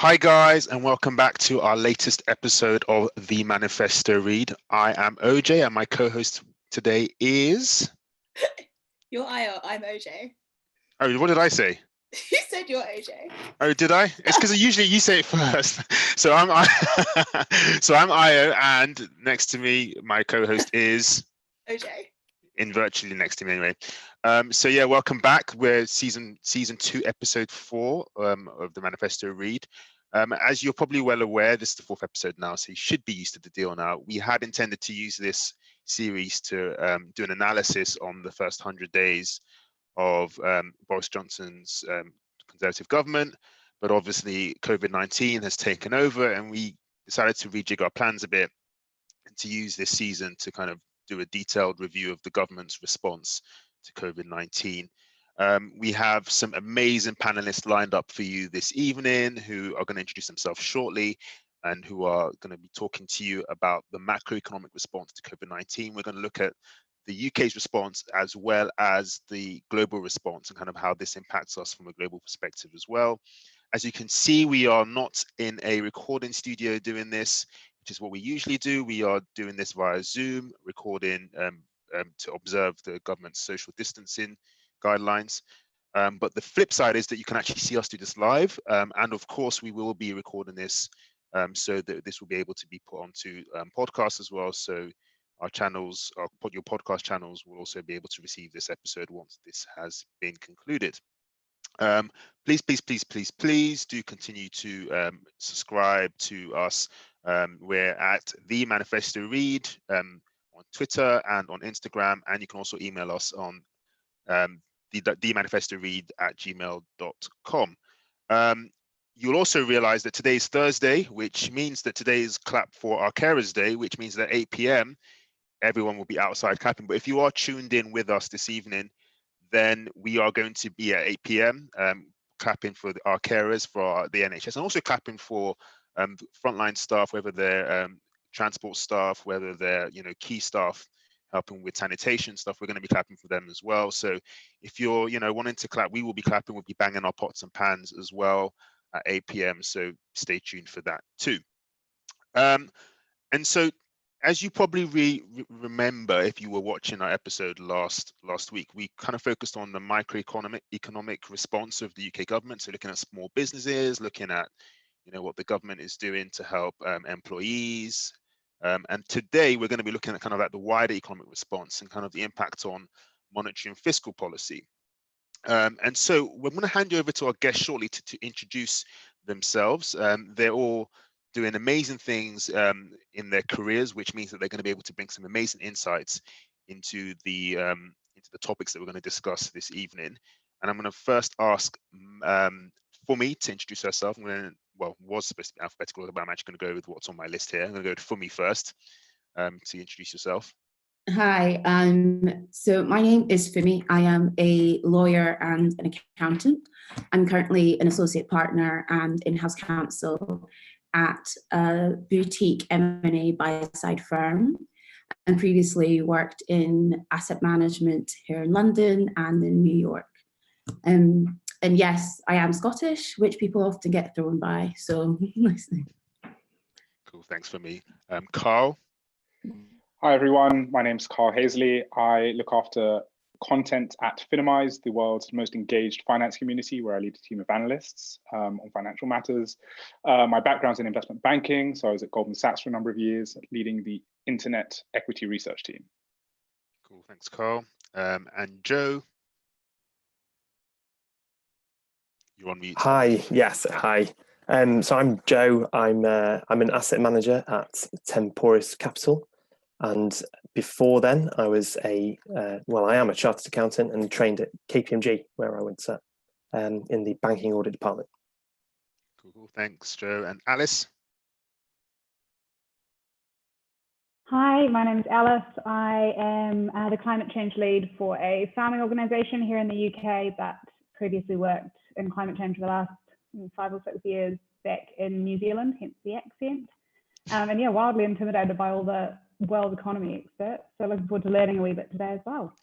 Hi guys, and welcome back to our latest episode of The Manifesto Read. I am OJ and my co-host today is... You're Ayo, I'm OJ. Oh, what did I say? You said you're OJ. Oh, did I? It's because usually you say it first. So I'm Ayo, and next to me, my co-host is... OJ. Virtually next to me anyway. So yeah, welcome back. We're season 2, episode 4 of the Manifesto Read. As you're probably well aware, this is the 4th episode now, so you should be used to the deal now. We had intended to use this series to do an analysis on the first 100 days of Boris Johnson's Conservative government, but obviously COVID-19 has taken over, and we decided to rejig our plans a bit and to use this season to kind of do a detailed review of the government's response to COVID-19. We have some amazing panelists lined up for you this evening who are going to introduce themselves shortly and who are going to be talking to you about the macroeconomic response to COVID-19. We're going to look at the UK's response as well as the global response and kind of how this impacts us from a global perspective as well. As you can see, we are not in a recording studio doing this, which is what we usually do. We are doing this via Zoom, recording to observe the government's social distancing guidelines. But the flip side is that you can actually see us do this live. And of course, we will be recording this so that this will be able to be put onto podcasts as well. So our channels, your podcast channels will also be able to receive this episode once this has been concluded. Please do continue to subscribe to us. We're at The Manifesto Read on Twitter and on Instagram, and you can also email us on themanifestoread@gmail.com. You'll also realize that today is Thursday, which means that today is Clap for Our Carers Day, which means that at 8 p.m. everyone will be outside clapping. But if you are tuned in with us this evening, then we are going to be at 8 p.m. Clapping for our carers, for the NHS, and also clapping for frontline staff, whether they're transport staff, whether they're key staff helping with sanitation stuff. We're going to be clapping for them as well. So if you're wanting to clap, we will be clapping. We'll be banging our pots and pans as well at 8 p.m. So stay tuned for that too. And so, as you probably remember, if you were watching our episode last week, we kind of focused on the macroeconomic response of the UK government. So looking at small businesses, looking at what the government is doing to help employees. And today we're going to be looking at kind of like the wider economic response and kind of the impact on monetary and fiscal policy. And so we're going to hand you over to our guests shortly to introduce themselves. They're all doing amazing things in their careers, which means that they're going to be able to bring some amazing insights into the topics that we're going to discuss this evening. And I'm going to first ask Funmi to introduce herself. Was supposed to be alphabetical, but I'm actually going to go with what's on my list here. I'm going to go to Funmi first to introduce yourself. Hi, so my name is Funmi. I am a lawyer and an accountant. I'm currently an associate partner and in-house counsel at a boutique M&A buy-side firm, and previously worked in asset management here in London and in New York. And yes, I am Scottish, which people often get thrown by. So Cool, thanks for me. Carl. Hi everyone, my name's Carl Hazley. I look after content at Finimize, the world's most engaged finance community, where I lead a team of analysts on financial matters. My background's in investment banking, so I was at Goldman Sachs for a number of years, leading the internet equity research team. Cool, thanks, Carl. And Joe. You're on mute. Hi, yes, hi. So I'm Joe. I'm an asset manager at Temporis Capital, and before then I was I am a chartered accountant and trained at KPMG, where I went to in the banking audit department. Cool, thanks, Joe. And Alice. Hi, my name is Alice. I am the climate change lead for a farming organisation here in the UK that previously worked in climate change for the last 5 or 6 years back in New Zealand, hence the accent. And yeah, wildly intimidated by all the world economy experts. So looking forward to learning a wee bit today as well.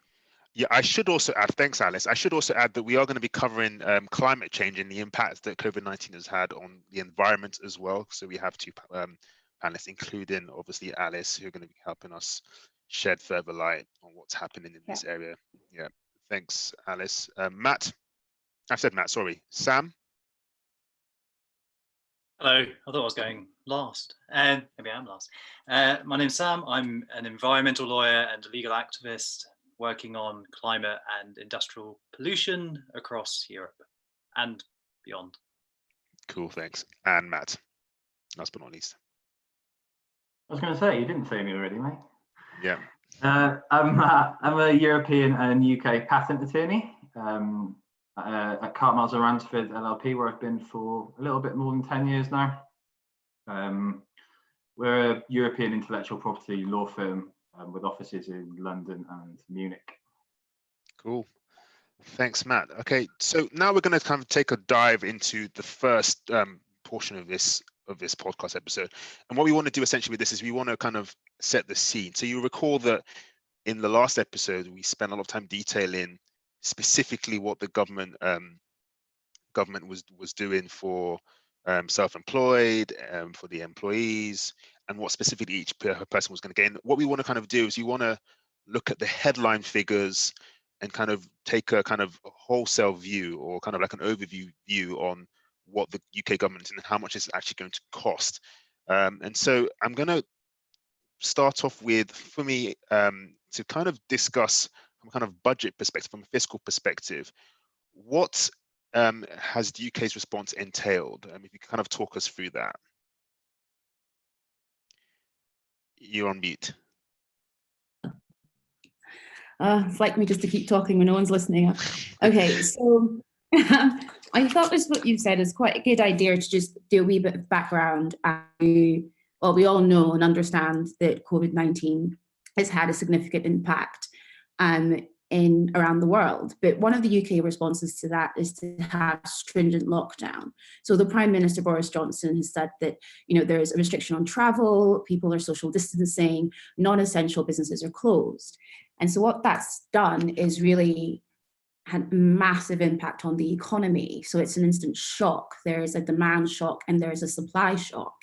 Yeah, I should also add, thanks, Alice. I should also add that we are going to be covering climate change and the impacts that COVID-19 has had on the environment as well. So we have two panelists, including obviously Alice, who are going to be helping us shed further light on what's happening in this area. Yeah, thanks, Alice. Matt, I said Matt, sorry. Sam? Hello, I thought I was going last. Maybe I'm last. My name's Sam. I'm an environmental lawyer and a legal activist working on climate and industrial pollution across Europe and beyond. Cool, thanks. And Matt, last but not least. I was going to say, you didn't say me already, mate. Yeah. I'm a European and UK patent attorney at Cartmiles and Ransford LLP, where I've been for a little bit more than 10 years now. We're a European intellectual property law firm with offices in London and Munich. Cool. Thanks, Matt. Okay, so now we're going to kind of take a dive into the first portion of this podcast episode. And what we want to do essentially with this is we want to kind of set the scene. So you recall that in the last episode, we spent a lot of time detailing specifically what the government was doing for self-employed, for the employees, and what specifically each person was going to gain. What we want to kind of do is we want to look at the headline figures and kind of take a kind of wholesale view, or kind of like an overview view on what the UK government and how much it's actually going to cost. And so I'm going to start off with Funmi to kind of discuss from a kind of budget perspective, from a fiscal perspective, what has the UK's response entailed? If you could kind of talk us through that. You're on mute. It's like me just to keep talking when no one's listening. Okay, so I thought what you said is quite a good idea to just do a wee bit of background. Well, we all know and understand that COVID-19 has had a significant impact around the world. But one of the UK responses to that is to have stringent lockdown. So the Prime Minister Boris Johnson has said that, there is a restriction on travel, people are social distancing, non-essential businesses are closed. And so what that's done is really had a massive impact on the economy. So it's an instant shock. There's a demand shock and there's a supply shock.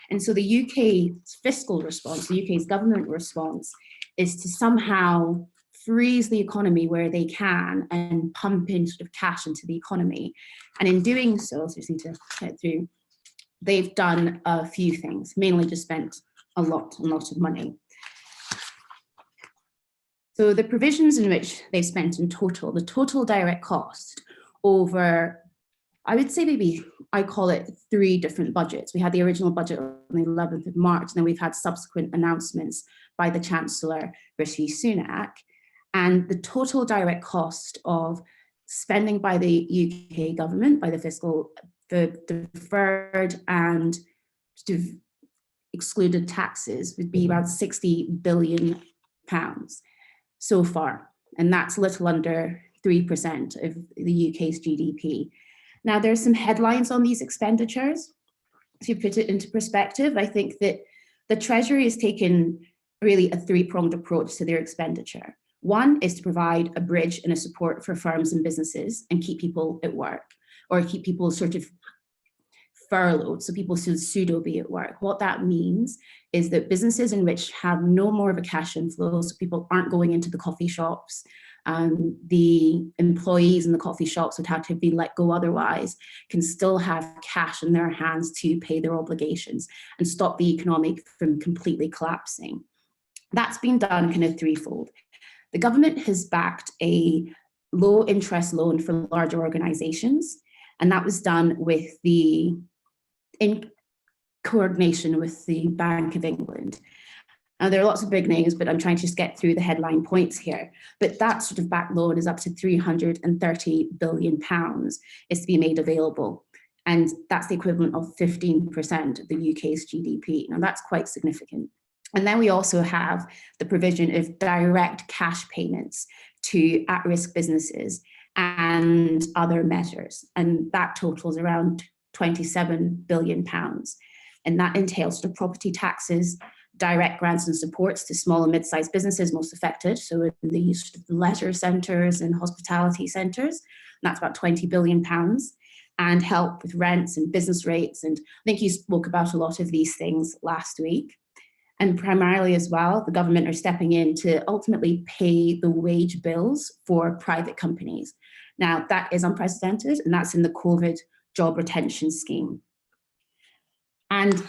And so the UK's fiscal response, the UK's government response, is to somehow freeze the economy where they can and pump in sort of cash into the economy. And in doing so we just need to get through, they've done a few things, mainly just spent a lot of money. So the provisions in which they've spent in total, the total direct cost over, I would say maybe, I call it 3 different budgets. We had the original budget on the 11th of March, and then we've had subsequent announcements by the Chancellor, Rishi Sunak. And the total direct cost of spending by the UK government, by the fiscal, the deferred and sort of excluded taxes would be about £60 billion so far. And that's a little under 3% of the UK's GDP. Now, there's some headlines on these expenditures. To put it into perspective, I think that the Treasury has taken really a 3-pronged approach to their expenditure. One is to provide a bridge and a support for firms and businesses and keep people at work, or keep people sort of furloughed, so people should pseudo be at work. What that means is that businesses in which have no more of a cash inflow, so people aren't going into the coffee shops, the employees in the coffee shops would have to be let go otherwise, can still have cash in their hands to pay their obligations and stop the economy from completely collapsing. That's been done kind of threefold. The government has backed a low interest loan for larger organizations, and that was done in coordination with the Bank of England. Now, there are lots of big names, but I'm trying to just get through the headline points here. But that sort of back loan is up to £330 billion is to be made available. And that's the equivalent of 15% of the UK's GDP. Now, that's quite significant. And then we also have the provision of direct cash payments to at-risk businesses and other measures. And that totals around £27 billion. And that entails sort of property taxes, direct grants and supports to small and mid-sized businesses most affected. So in the sort of leisure centres and hospitality centres, and that's about £20 billion, and help with rents and business rates. And I think you spoke about a lot of these things last week. And primarily as well, the government are stepping in to ultimately pay the wage bills for private companies. Now, that is unprecedented, and that's in the COVID job retention scheme. And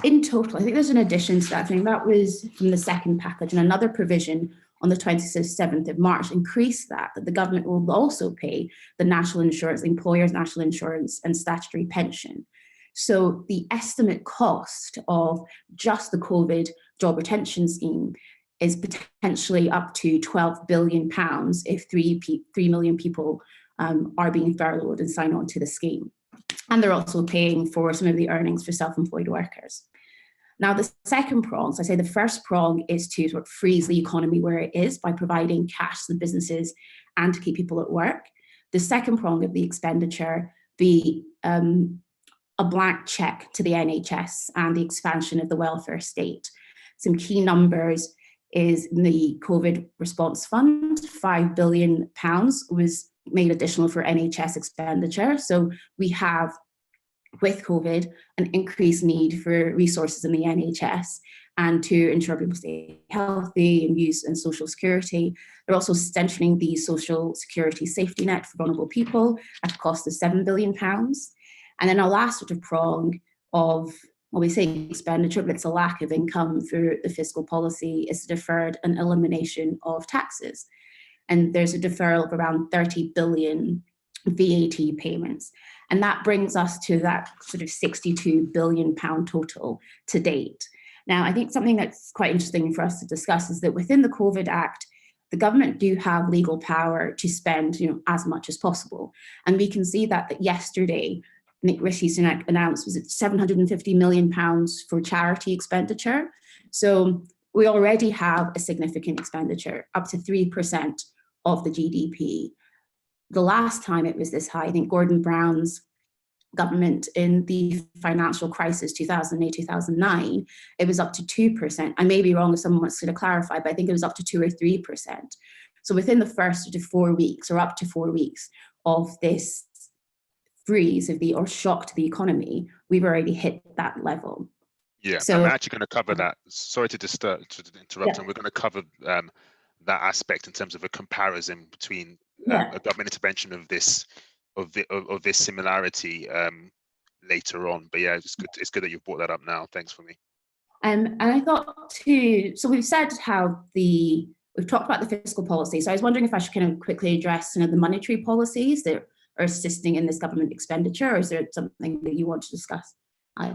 in total, I think there's an addition to that. I think that was from the second package, and another provision on the 27th of March increased that the government will also pay the national insurance, the employer's national insurance and statutory pension. So the estimate cost of just the COVID job retention scheme is potentially up to £12 billion if 3 million people are being furloughed and sign on to the scheme. And they're also paying for some of the earnings for self-employed workers. Now, the second prong, so I say the first prong is to sort of freeze the economy where it is by providing cash to the businesses and to keep people at work. The second prong of the expenditure be a blank check to the NHS and the expansion of the welfare state. Some key numbers is the COVID response fund, £5 billion was made additional for NHS expenditure. So we have, with COVID, an increased need for resources in the NHS and to ensure people stay healthy and use in social security. They're also strengthening the social security safety net for vulnerable people at a cost of £7 billion. And then our last sort of prong of, well, we say expenditure, but it's a lack of income through the fiscal policy, is the deferred and elimination of taxes. And there's a deferral of around 30 billion VAT payments. And that brings us to that sort of £62 billion total to date. Now, I think something that's quite interesting for us to discuss is that within the COVID Act, the government do have legal power to spend, as much as possible. And we can see that yesterday, Nick Rishi Sunak announced, was it £750 million for charity expenditure? So we already have a significant expenditure, up to 3% of the GDP. The last time it was this high, I think Gordon Brown's government in the financial crisis, 2008, 2009, it was up to 2%. I may be wrong if someone wants to clarify, but I think it was up to 2 or 3%. So within the first sort of 4 weeks or up to 4 weeks of this freeze or shock to the economy, we've already hit that level. Yeah, so I'm actually going to cover that. Sorry to interrupt, and we're going to cover that aspect in terms of a comparison between a government intervention of this similarity later on. But yeah, it's good that you've brought that up now. Thanks for me. And I thought too, so we've said how we've talked about the fiscal policy. So I was wondering if I should kind of quickly address some of the monetary policies that are assisting in this government expenditure, or is there something that you want to discuss?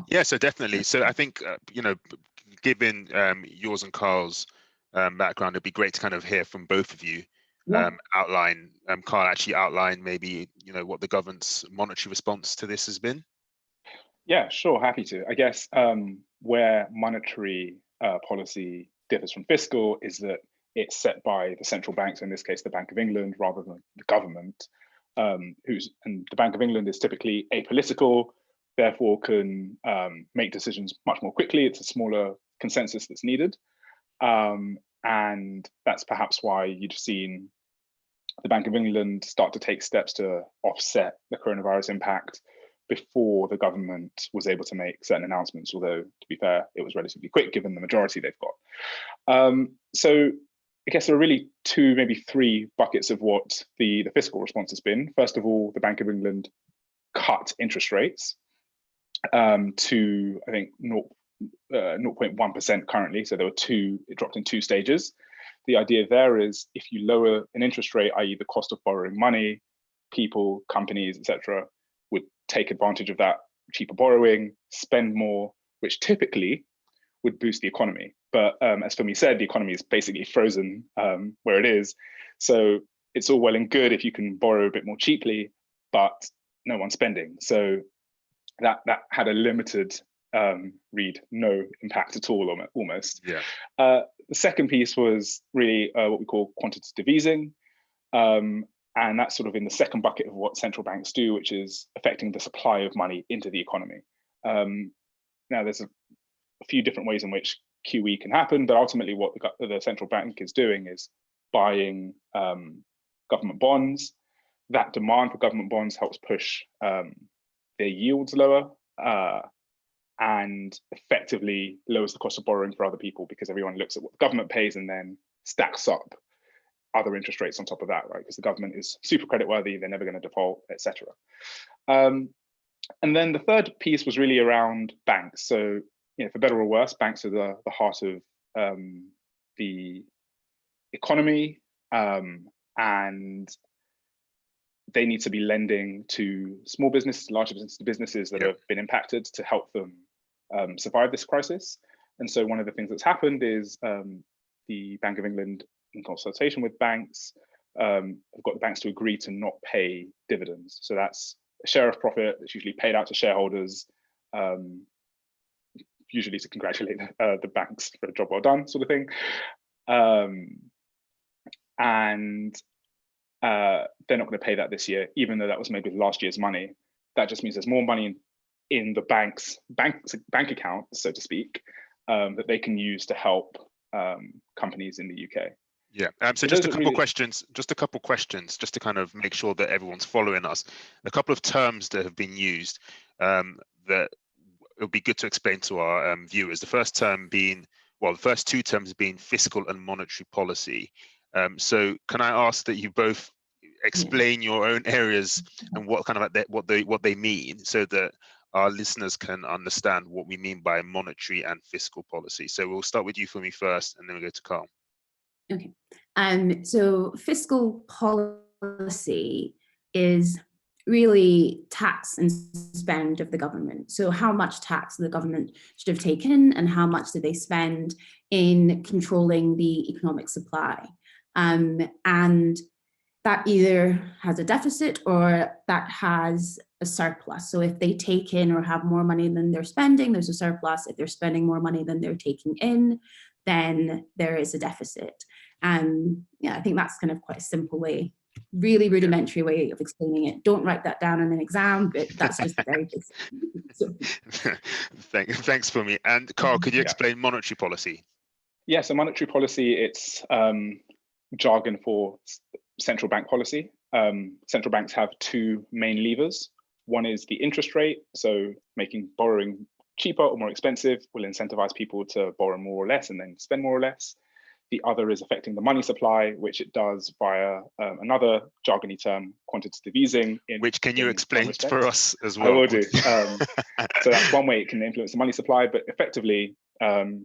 Yeah, so definitely. So I think, given yours and Carl's background, it'd be great to kind of hear from both of you. Carl actually outline maybe, what the government's monetary response to this has been. Yeah, sure, happy to. I guess where monetary policy differs from fiscal is that it's set by the central banks, in this case, the Bank of England, rather than the government. And the Bank of England is typically apolitical, therefore can make decisions much more quickly. It's a smaller consensus that's needed. And that's perhaps why you've seen the Bank of England start to take steps to offset the coronavirus impact before the government was able to make certain announcements, although to be fair, it was relatively quick given the majority they've got. So I guess there are really 2, maybe 3 buckets of what the fiscal response has been. First of all, the Bank of England cut interest rates to, I think, 0.1% currently. So it dropped in 2 stages. The idea there is if you lower an interest rate, i.e. the cost of borrowing money, people, companies, etc., would take advantage of that cheaper borrowing, spend more, which typically would boost the economy. But as Funmi said, the economy is basically frozen where it is. So it's all well and good if you can borrow a bit more cheaply, but no one's spending. So that had a limited no impact at all, almost. Yeah. The second piece was really what we call quantitative easing. And that's sort of in the second bucket of what central banks do, which is affecting the supply of money into the economy. Now, there's a few different ways in which QE can happen, but ultimately what the central bank is doing is buying government bonds. That demand for government bonds helps push their yields lower and effectively lowers the cost of borrowing for other people, because everyone looks at what the government pays and then stacks up other interest rates on top of that, right? Because the government is super creditworthy, they're never going to default, etc. And then the third piece was really around banks. So, for better or worse, banks are the heart of the economy, and they need to be lending to small businesses, larger businesses that have been impacted to help them survive this crisis. And so one of the things that's happened is the Bank of England, in consultation with banks, have got the banks to agree to not pay dividends. So that's a share of profit that's usually paid out to shareholders, usually to congratulate the banks for a job well done, sort of thing. And they're not going to pay that this year, even though that was made with last year's money. That just means there's more money in the bank's bank account, so to speak, that they can use to help companies in the UK. Yeah. So just a couple questions, just to kind of make sure that everyone's following us. A couple of terms that have been used that it would be good to explain to our viewers. The first term being, well, the first two terms being fiscal and monetary policy. So can I ask that you both explain your own areas and what kind of what they mean, so that our listeners can understand what we mean by monetary and fiscal policy. So we'll start with you, Funmi, first, and then we'll go to Carl. Okay. So fiscal policy is really tax and spend of the government. So how much tax the government should have taken and how much did they spend in controlling the economic supply. And that either has a deficit or that has a surplus. So if they take in or have more money than they're spending, there's a surplus. If they're spending more money than they're taking in, then there is a deficit. And yeah, I think that's kind of quite a simple way, really rudimentary way of explaining it. Don't write that down in an exam, but that's just very basic. So. Thanks, Funmi. And Carl, could you explain monetary policy? Yeah, so monetary policy, it's jargon for central bank policy. Central banks have two main levers. One is the interest rate, so making borrowing cheaper or more expensive will incentivize people to borrow more or less and then spend more or less. The other is affecting the money supply, which it does via another jargony term, quantitative easing. Which can you explain for us as well? I will do. So that's one way it can influence the money supply, but effectively, the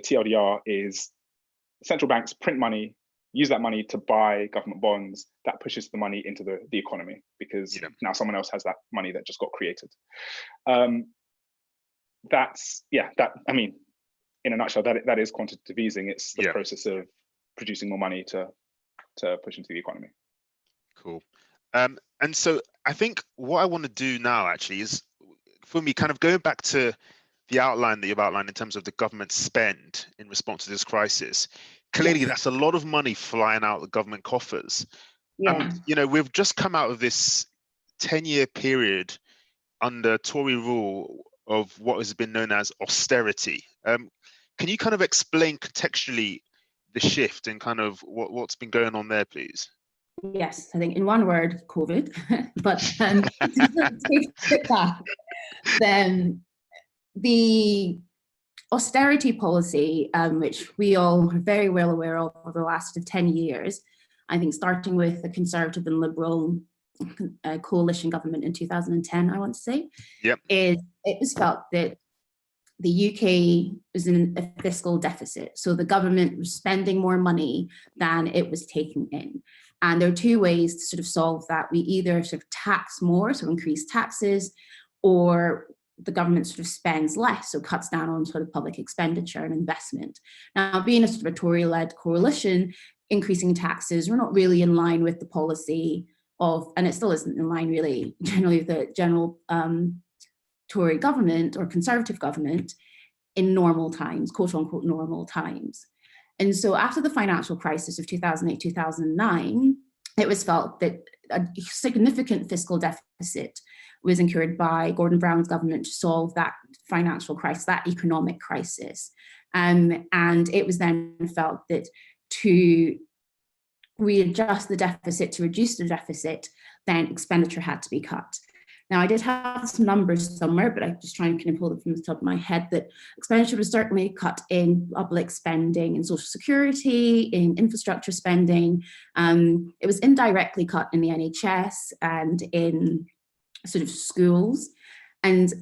TLDR is central banks print money, use that money to buy government bonds. That pushes the money into the economy because now someone else has that money that just got created. In a nutshell, that is quantitative easing. It's the process of producing more money to push into the economy. Cool. And so I think what I want to do now actually is, for me, kind of going back to the outline that you've outlined in terms of the government spend in response to this crisis. Clearly, that's a lot of money flying out the government coffers. Yeah. We've just come out of this 10-year period under Tory rule of what has been known as austerity. Can you kind of explain contextually the shift and kind of what's been going on there, please? Yes, I think in one word, COVID. But to take it back, then the austerity policy, which we all are very well aware of over the last 10 years, I think starting with the Conservative and Liberal coalition government in 2010, I want to say, it was felt that the UK was in a fiscal deficit. So the government was spending more money than it was taking in. And there are two ways to sort of solve that. We either sort of tax more, so increase taxes, or the government sort of spends less, so cuts down on sort of public expenditure and investment. Now, being a sort of a Tory-led coalition, increasing taxes were not really in line with the policy of, and it still isn't in line really, generally the general Tory government or Conservative government in normal times, quote unquote normal times. And so after the financial crisis of 2008, 2009, it was felt that a significant fiscal deficit was incurred by Gordon Brown's government to solve that financial crisis, that economic crisis. And it was then felt that to readjust the deficit, to reduce the deficit, then expenditure had to be cut. Now, I did have some numbers somewhere, but I'm just trying to kind of pull them from the top of my head, that expenditure was certainly cut in public spending, in social security, in infrastructure spending. It was indirectly cut in the NHS and in sort of schools. And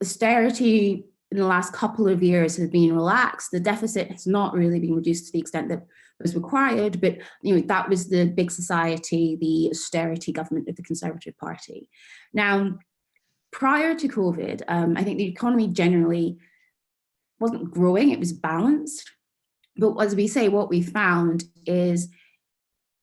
austerity in the last couple of years has been relaxed. The deficit has not really been reduced to the extent that was required, but that was the big society, the austerity government of the Conservative Party. Now, prior to COVID, I think the economy generally wasn't growing, it was balanced. But as we say, what we found is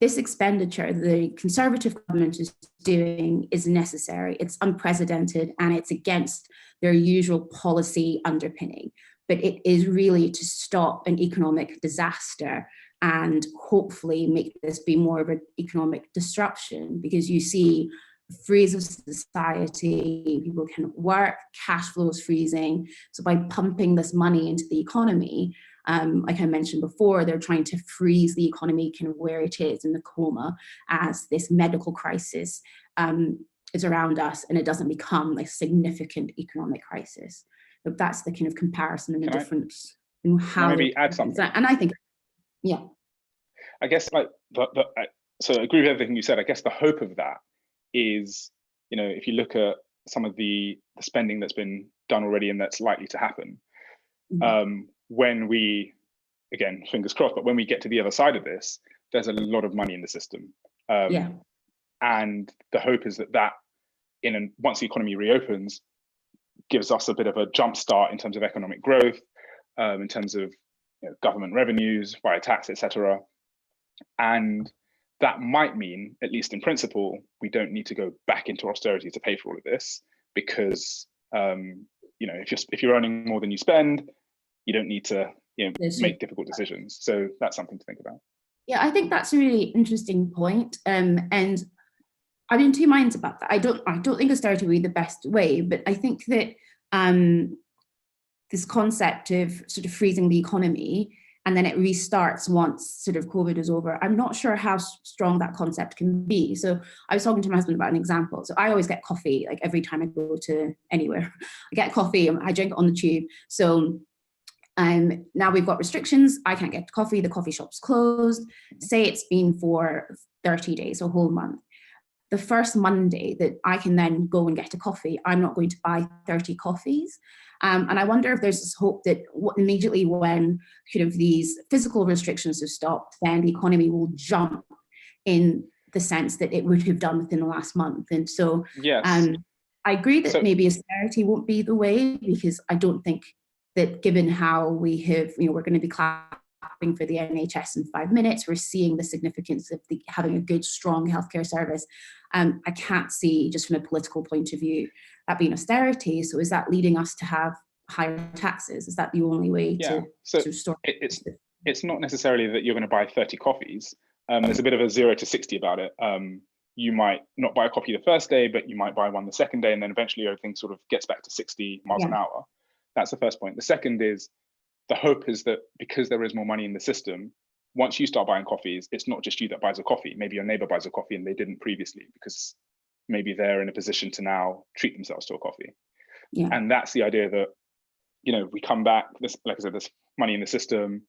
this expenditure the Conservative government is doing is necessary, it's unprecedented, and it's against their usual policy underpinning. But it is really to stop an economic disaster and hopefully make this be more of an economic disruption, because you see a freeze of society, people can work, cash flows freezing. So by pumping this money into the economy, like I mentioned before, they're trying to freeze the economy kind of where it is in the coma as this medical crisis is around us and it doesn't become a significant economic crisis. So that's the kind of comparison and the difference in how maybe add something. And I think, yeah. I guess like so I agree with everything you said. I guess the hope of that is, if you look at some of the spending that's been done already and that's likely to happen, when we, again, fingers crossed, but when we get to the other side of this, there's a lot of money in the system. And the hope is that once the economy reopens, gives us a bit of a jump start in terms of economic growth, in terms of government revenues via tax, etc. And that might mean, at least in principle, we don't need to go back into austerity to pay for all of this, because if you're earning more than you spend, you don't need to make difficult decisions. So that's something to think about. Yeah, I think that's a really interesting point. And I'm in two minds about that. I don't think austerity would be the best way, but I think that this concept of sort of freezing the economy and then it restarts once sort of COVID is over, I'm not sure how strong that concept can be. So I was talking to my husband about an example. So I always get coffee, like every time I go to anywhere. I get coffee, I drink it on the tube. So now we've got restrictions. I can't get coffee. The coffee shop's closed. Say it's been for 30 days, a whole month. The first Monday that I can then go and get a coffee, I'm not going to buy 30 coffees. And I wonder if there's this hope that immediately when kind of these physical restrictions have stopped, then the economy will jump in the sense that it would have done within the last month. And so I agree that maybe austerity won't be the way, because I don't think that given how we have, we're going to be clapping for the NHS in 5 minutes, we're seeing the significance of having a good, strong healthcare service. I can't see, just from a political point of view, that being austerity. So is that leading us to have higher taxes? Is that the only way to restore? It's not necessarily that you're going to buy 30 coffees. There's a bit of a 0 to 60 about it. You might not buy a coffee the first day, but you might buy one the second day, and then eventually everything sort of gets back to 60 miles an hour. That's the first point. The second is, the hope is that because there is more money in the system, once you start buying coffees, it's not just you that buys a coffee. Maybe your neighbor buys a coffee and they didn't previously, because maybe they're in a position to now treat themselves to a coffee. And that's the idea that, we come back, like I said, there's money in the system.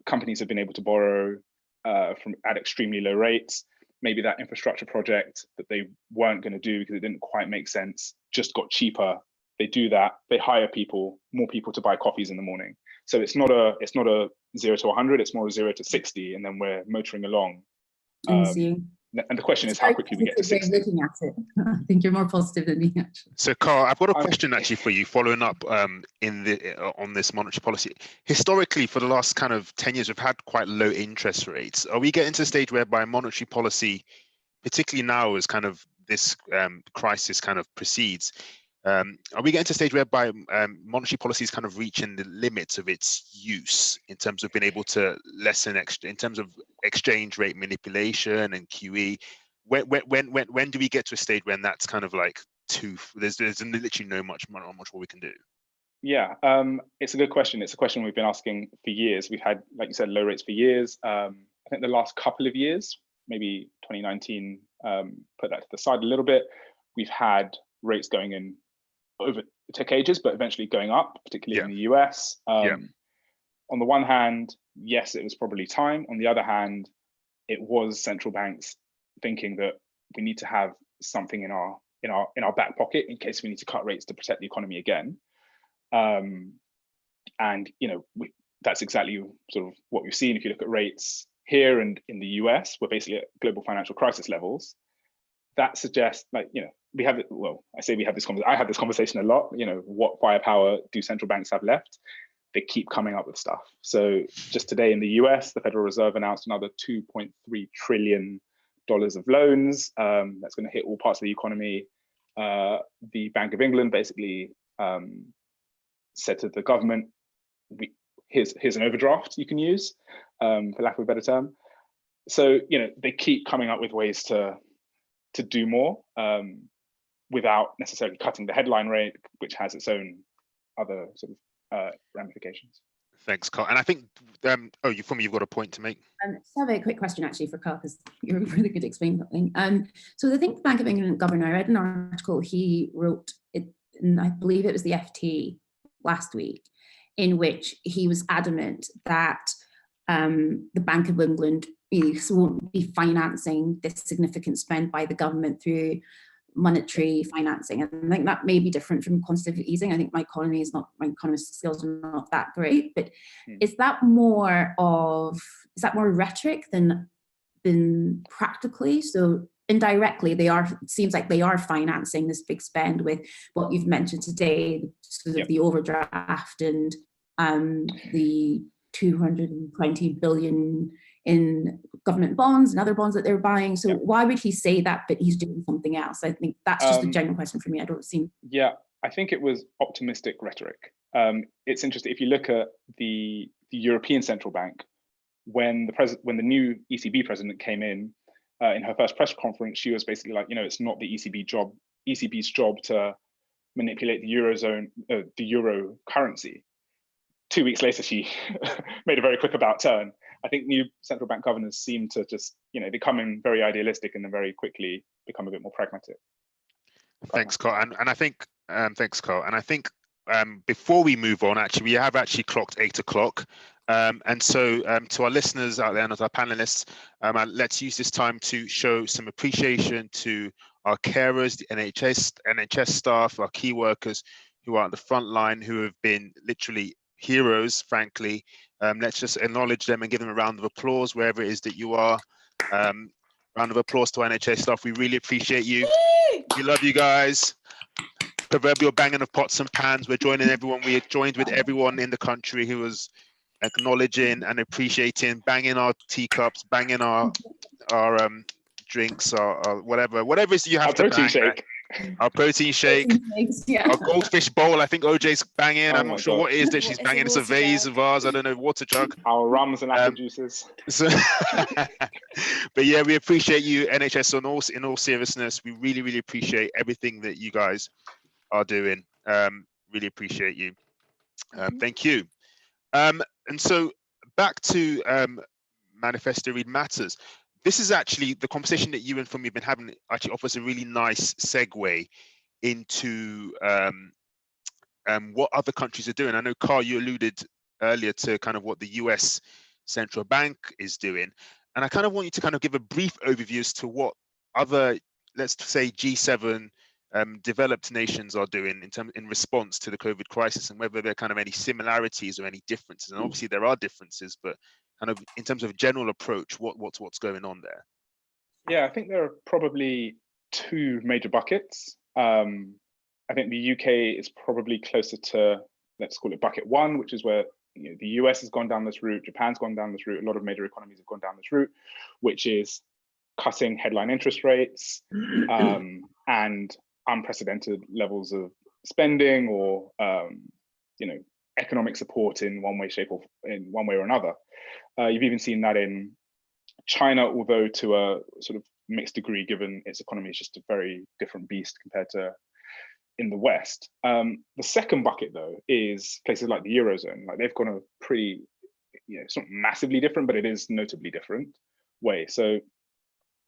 Companies have been able to borrow at extremely low rates. Maybe that infrastructure project that they weren't going to do because it didn't quite make sense just got cheaper. They do that, they hire more people to buy coffees in the morning. So it's not a 0 to 100, it's more a 0 to 60, and then we're motoring along. And the question is how quickly we get to 60. Looking at it, I think you're more positive than me, actually. So, Carl, I've got a question actually for you, following up on this monetary policy. Historically, for the last kind of 10 years, we've had quite low interest rates. Are we getting to a stage whereby monetary policy, particularly now as kind of this crisis kind of proceeds, are we getting to a stage whereby monetary policy is kind of reaching the limits of its use in terms of being able to lessen in terms of exchange rate manipulation and QE? When do we get to a stage when that's kind of like there's literally not much more we can do? Yeah, it's a good question. It's a question we've been asking for years. We've had, like you said, low rates for years. I think the last couple of years, maybe 2019, put that to the side a little bit. We've had rates going in over, it took ages, but eventually going up, particularly in the US. On the one hand, yes, it was probably time. On the other hand, it was central banks thinking that we need to have something in our back pocket in case we need to cut rates to protect the economy again. And that's exactly sort of what we've seen. If you look at rates here and in the US, we're basically at global financial crisis levels. That suggests, we have it. Well, I say we have this conversation. I have this conversation a lot. What firepower do central banks have left? They keep coming up with stuff. So just today in the US, the Federal Reserve announced another $2.3 trillion of loans. That's going to hit all parts of the economy. The Bank of England basically said to the government, here's an overdraft you can use, for lack of a better term. So they keep coming up with ways to do more without necessarily cutting the headline rate, which has its own other sort of ramifications. Thanks, Carl. And I think, Funmi, you've got a point to make. Just have a quick question actually for Carl, because you're really good at explaining something. So I think the Bank of England governor, I read an article he wrote, and I believe it was the FT last week, in which he was adamant that the Bank of England won't be financing this significant spend by the government through monetary financing. And I think that may be different from quantitative easing. I think my economist skills are not that great, but is that more rhetoric than practically? So indirectly, it seems like they are financing this big spend with what you've mentioned today, sort of the overdraft and the 220 billion in government bonds and other bonds that they're buying. So why would he say that, but he's doing something else? I think that's just a general question for me. I don't see. Yeah, I think it was optimistic rhetoric. It's interesting, if you look at the European Central Bank, when the new ECB president came in her first press conference, she was basically like, it's not the ECB's job to manipulate the Eurozone, the euro currency. 2 weeks later, she made a very quick about turn. I think new central bank governors seem to just, becoming very idealistic and then very quickly become a bit more pragmatic. Thanks, Carl. And I think, thanks, Carl. And I think before we move on, actually, we have actually clocked 8 o'clock. And so to our listeners out there and as our panelists, let's use this time to show some appreciation to our carers, the NHS staff, our key workers who are at the front line, who have been literally heroes, frankly. Let's just acknowledge them and give them a round of applause wherever it is that you are. Round of applause to our NHS staff. We really appreciate you. We love you guys. Proverbial banging of pots and pans. We're joining everyone. We joined with everyone in the country who was acknowledging and appreciating, banging our teacups, banging our drinks, or whatever it is you have to bang. Shake. Our protein shake, our goldfish bowl. I think OJ's banging. I'm not sure what it is that she's banging. It's a vase, a vase, I don't know, water jug. Our rums and apple juices. So, but yeah, we appreciate you, NHS. In all seriousness, we really, really appreciate everything that you guys are doing. Really appreciate you. Thank you. And so back to Manifesto Read Matters. This is actually the conversation that you and Funmi have been having, actually offers a really nice segue into what other countries are doing. I know, Carl, you alluded earlier to kind of what the US Central Bank is doing. And I kind of want you to kind of give a brief overview as to what other, let's say, G7 developed nations are doing in response to the COVID crisis, and whether there are kind of any similarities or any differences. And obviously there are differences, but kind of in terms of general approach, what's going on there? Yeah, I think there are probably two major buckets. I think the UK is probably closer to, let's call it bucket one, which is where the US has gone down this route, Japan's gone down this route, a lot of major economies have gone down this route, which is cutting headline interest rates and unprecedented levels of spending or economic support in one way or another. You've even seen that in China, although to a sort of mixed degree, given its economy is just a very different beast compared to in the West. The second bucket, though, is places like the Eurozone. Like they've gone a pretty, it's not massively different, but it is notably different way. So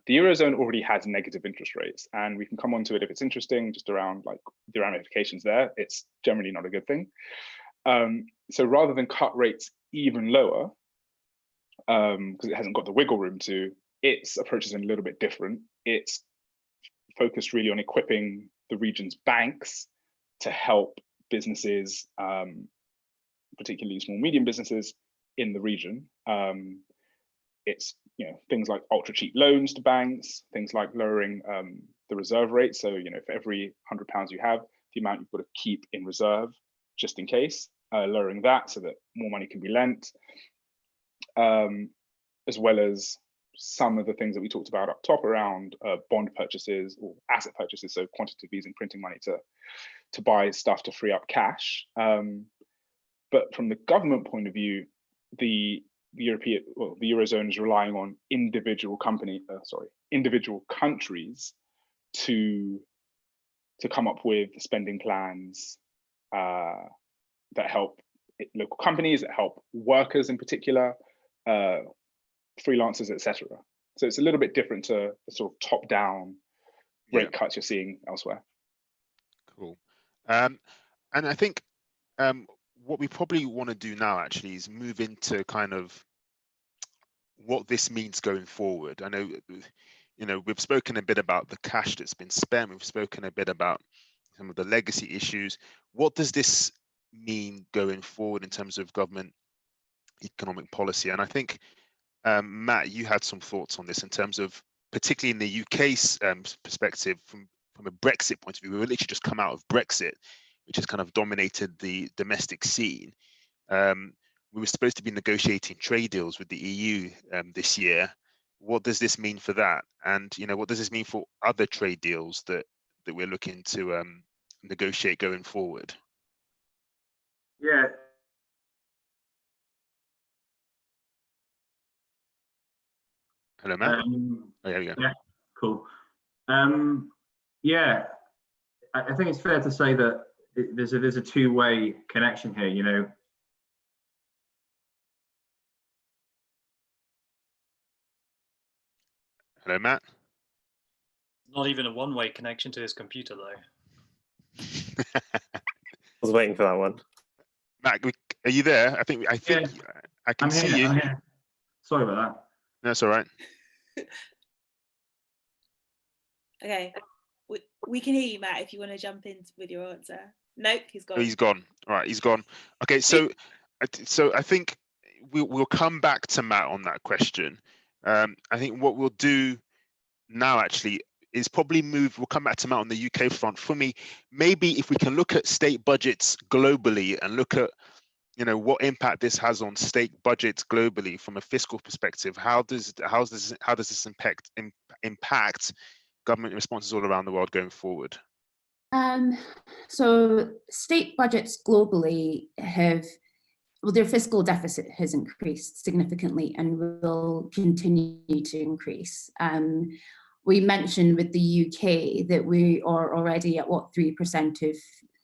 the Eurozone already has negative interest rates, and we can come on to it if it's interesting, just around like the ramifications there. It's generally not a good thing. So rather than cut rates even lower, because it hasn't got the wiggle room to, its approach is a little bit different. It's focused really on equipping the region's banks to help businesses, particularly small, medium businesses in the region. It's things like ultra cheap loans to banks, things like lowering the reserve rate. So for every £100 you have, the amount you've got to keep in reserve just in case, lowering that so that more money can be lent, as well as some of the things that we talked about up top around bond purchases or asset purchases, so quantitative easing, printing money to buy stuff to free up cash. But from the government point of view, the Eurozone is relying on individual countries to come up with spending plans that help local companies, that help workers in particular, freelancers, etc. So it's a little bit different to the sort of top-down rate cuts you're seeing elsewhere. Cool. And I think what we probably want to do now actually is move into kind of what this means going forward. I know, we've spoken a bit about the cash that's been spent. We've spoken a bit about some of the legacy issues. What does this mean going forward in terms of government economic policy? And I think, Matt, you had some thoughts on this in terms of, particularly in the UK's perspective, from a Brexit point of view. We were literally just come out of Brexit, which has kind of dominated the domestic scene. We were supposed to be negotiating trade deals with the EU this year. What does this mean for that? And what does this mean for other trade deals that we're looking to negotiate going forward? Yeah. Hello, Matt. Oh, there we go. Yeah, cool. Yeah, I think it's fair to say that there's a two-way connection here. Hello, Matt. Not even a one-way connection to his computer, though. I was waiting for that one. Matt, are you there? I think Yeah, I can see you. I'm here. Sorry about that. That's all right. Okay, we can hear you, Matt, if you want to jump in with your answer. Nope, he's gone. Oh, he's gone. All right, he's gone. Okay, so I think we'll come back to Matt on that question. I think what we'll do now actually is probably we'll come back to Matt on the UK front. For me, maybe if we can look at state budgets globally and look at what impact this has on state budgets globally from a fiscal perspective. How does this impact government responses all around the world going forward? So state budgets globally their fiscal deficit has increased significantly and will continue to increase. We mentioned with the UK that we are already at 3% of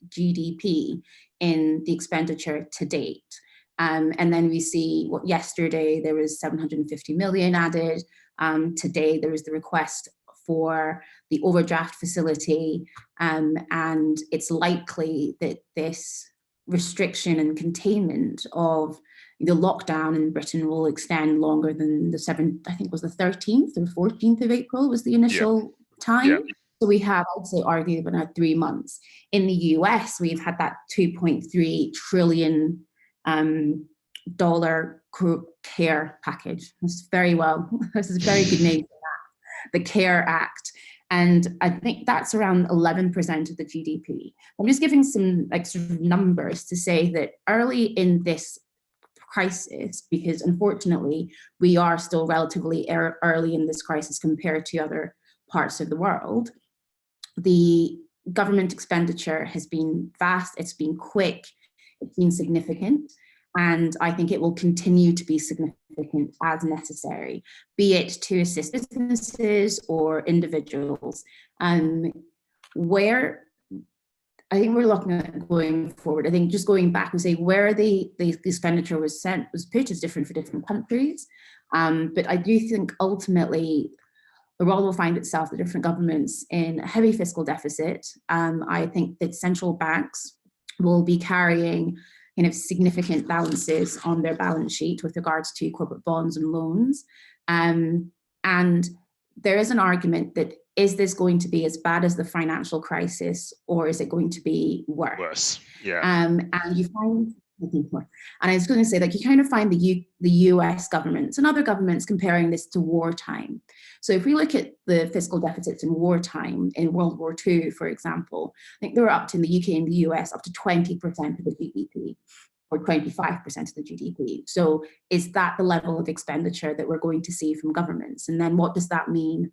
GDP in the expenditure to date. And then we see yesterday there was 750 million added. Today there was the request for the overdraft facility, and it's likely that this restriction and containment of the lockdown in Britain will extend longer than the 13th or 14th of April was the initial time. Yeah. So we have, I'd say, arguably now 3 months. In the US, we've had that $2.3 trillion CARE package. This is very a very good name for that, the CARE Act. And I think that's around 11% of the GDP. I'm just giving some sort of numbers to say that early in this crisis, because unfortunately we are still relatively early in this crisis compared to other parts of the world, the government expenditure has been vast, it's been quick, it's been significant, and I think it will continue to be significant as necessary, be it to assist businesses or individuals. Where I think we're looking at going forward. I think just going back and say where the expenditure was put is different for different countries. But I do think ultimately the world will find itself, the different governments, in a heavy fiscal deficit. I think that central banks will be carrying significant balances on their balance sheet with regards to corporate bonds and loans. And there is an argument that, is this going to be as bad as the financial crisis, or is it going to be worse? Worse, yeah. And you find, and I was going to say, like, you kind of find the US governments and other governments comparing this to wartime. So if we look at the fiscal deficits in wartime, in World War II, for example, I think they were up to, in the UK and the US, up to 20% of the GDP, or 25% of the GDP. So is that the level of expenditure that we're going to see from governments? And then what does that mean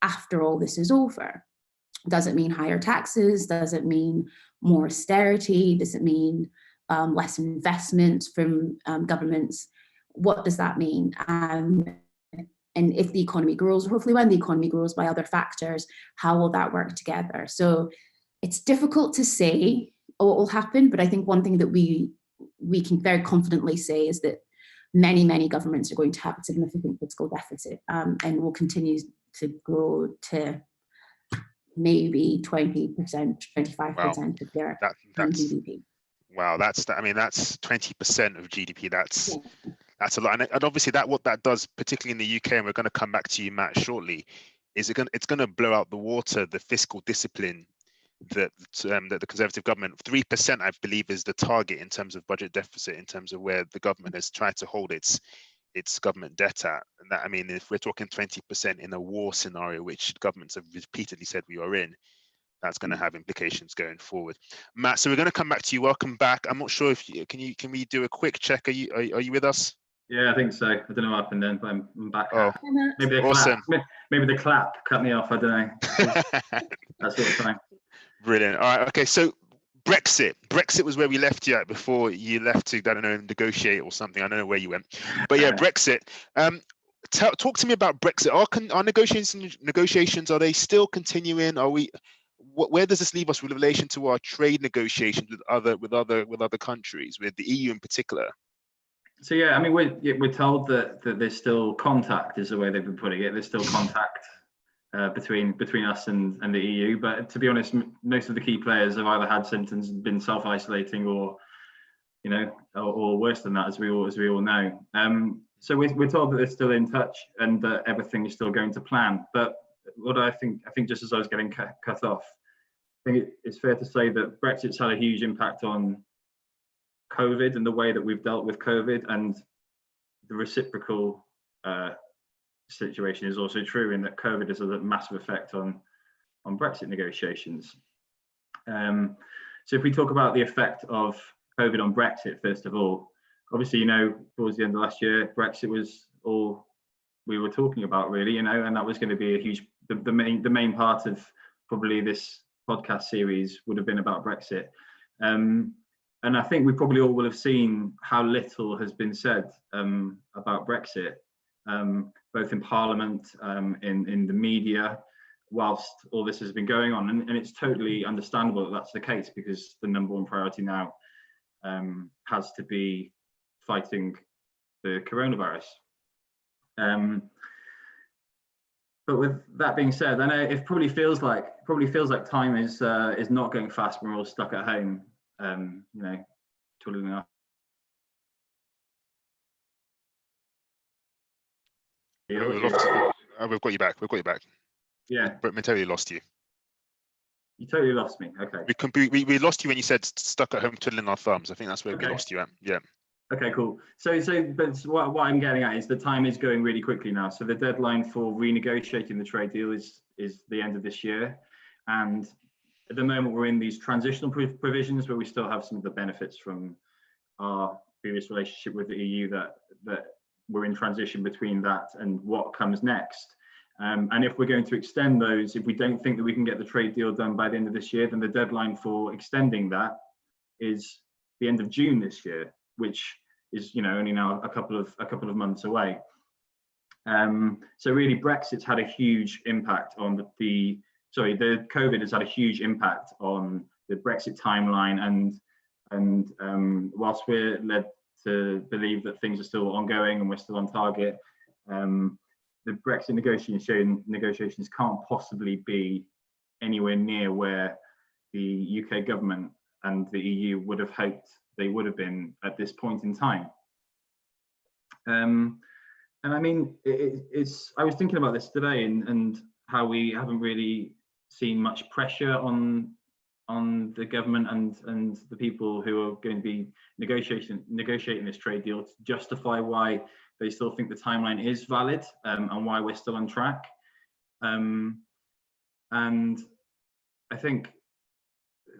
after all this is over? Does it mean higher taxes? Does it mean more austerity? Does it mean less investment from governments? What does that mean? And if the economy grows, hopefully when the economy grows by other factors, how will that work together? So it's difficult to say what will happen, but I think one thing that we can very confidently say is that many, many governments are going to have a significant fiscal deficit and will continue to grow to maybe 20%, 25% of their GDP. Wow, that's 20% of GDP. That's a lot, and obviously what that does, particularly in the UK, and we're going to come back to you, Matt, shortly, is it's going to blow out the water, the fiscal discipline that the Conservative government. 3%, I believe, is the target in terms of budget deficit, in terms of where the government has tried to hold its government debt at. And that, I mean, if we're talking 20% in a war scenario, which governments have repeatedly said we are in, that's going to have implications going forward. Matt, so we're going to come back to you. Welcome back. I'm not sure if can we do a quick check? Are you with us? Yeah, I think so. I don't know what happened then, but I'm back. Oh, maybe the awesome. clap. Maybe the clap cut me off. I don't know. That sort of time. Brilliant. All right. Okay. So Brexit was where we left you at before you left to, I don't know, negotiate or something. I don't know where you went, but yeah, Brexit. Talk to me about Brexit. Our negotiations, are they still continuing? Where does this leave us with relation to our trade negotiations with other countries, with the EU in particular? So yeah, I mean, we're told that there's still contact, is the way they've been putting it. There's still contact between us and the EU. But to be honest, most of the key players have either had symptoms and been self-isolating, or or worse than that, as we all know. So we're told that they're still in touch and that everything is still going to plan. But what I think just as I was getting cut off, I think it's fair to say that Brexit's had a huge impact on COVID and the way that we've dealt with COVID, and the reciprocal situation is also true, in that COVID has a massive effect on Brexit negotiations. So if we talk about the effect of COVID on Brexit, first of all, obviously, towards the end of last year, Brexit was all we were talking about, really, and that was going to be a huge, the main part of probably this podcast series would have been about Brexit. And I think we probably all will have seen how little has been said about Brexit, both in Parliament, in the media, whilst all this has been going on. And it's totally understandable that that's the case, because the number one priority now has to be fighting the coronavirus. But with that being said, I know it probably feels like time is not going fast when we're all stuck at home, twiddling our. We've got you back. Yeah. But we totally lost you. You totally lost me. Okay. We lost you when you said stuck at home twiddling our thumbs. I think that's where we lost you at. Yeah. Okay, cool. So but what I'm getting at is the time is going really quickly now. So the deadline for renegotiating the trade deal is the end of this year. And at the moment, we're in these transitional provisions where we still have some of the benefits from our previous relationship with the EU, that we're in transition between that and what comes next. And if we're going to extend those, if we don't think that we can get the trade deal done by the end of this year, then the deadline for extending that is the end of June this year, which is only now a couple of months away. So really, Brexit's had a huge impact on the COVID has had a huge impact on Brexit timeline, and whilst we're led to believe that things are still ongoing and we're still on target, the Brexit negotiations can't possibly be anywhere near where the UK government and the EU would have hoped they would have been at this point in time. And I mean, I was thinking about this today and how we haven't really seen much pressure on the government and the people who are going to be negotiating this trade deal to justify why they still think the timeline is valid, and why we're still on track. And I think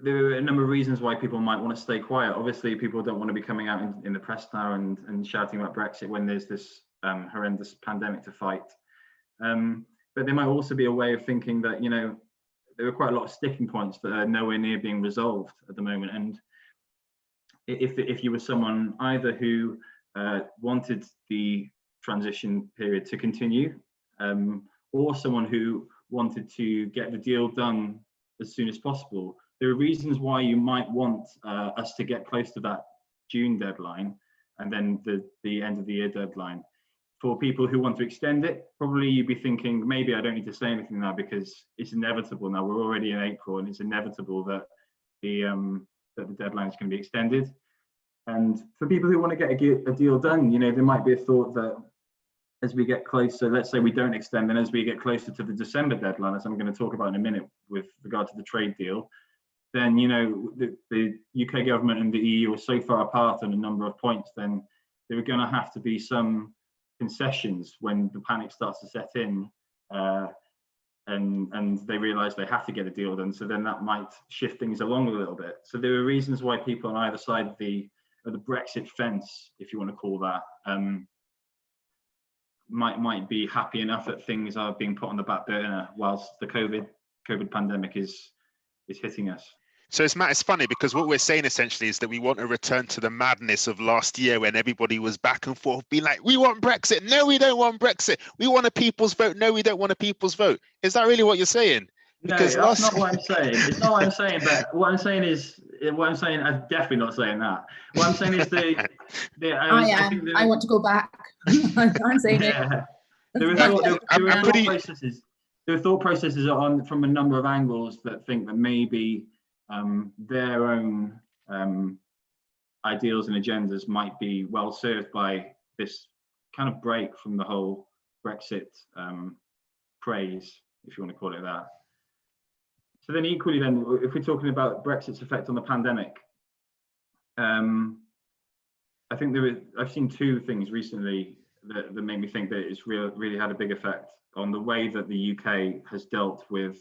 there are a number of reasons why people might want to stay quiet. Obviously, people don't want to be coming out in the press now and shouting about Brexit when there's this horrendous pandemic to fight. But there might also be a way of thinking that, you know, there are quite a lot of sticking points that are nowhere near being resolved at the moment. And if you were someone either who wanted the transition period to continue, or someone who wanted to get the deal done as soon as possible, there are reasons why you might want us to get close to that June deadline and then the end of the year deadline. For people who want to extend it, probably you'd be thinking, maybe I don't need to say anything now because it's inevitable now. We're already in April and it's inevitable that the deadline is going to be extended. And for people who want to get a deal done, you know, there might be a thought that as we get closer, let's say we don't extend, and as we get closer to the December deadline, as I'm going to talk about in a minute with regard to the trade deal, then, you know, the UK government and the EU are so far apart on a number of points, then there are going to have to be some concessions when the panic starts to set in, and they realize they have to get a deal done. So then that might shift things along a little bit. So there are reasons why people on either side of the Brexit fence, if you want to call that, might be happy enough that things are being put on the back burner whilst the COVID pandemic is hitting us. So it's funny because what we're saying essentially is that we want to return to the madness of last year when everybody was back and forth being like, we want Brexit. No, we don't want Brexit. We want a people's vote. No, we don't want a people's vote. Is that really what you're saying? Because no, that's not what I'm saying. It's not what I'm saying, but what I'm saying, I'm definitely not saying that. What I'm saying is I want to go back. I'm saying yeah. it. There are thought processes on from a number of angles that think that maybe their own ideals and agendas might be well served by this kind of break from the whole Brexit craze, if you want to call it that. So then equally then, if we're talking about Brexit's effect on the pandemic, I think I've seen two things recently that made me think that it's really had a big effect on the way that the UK has dealt with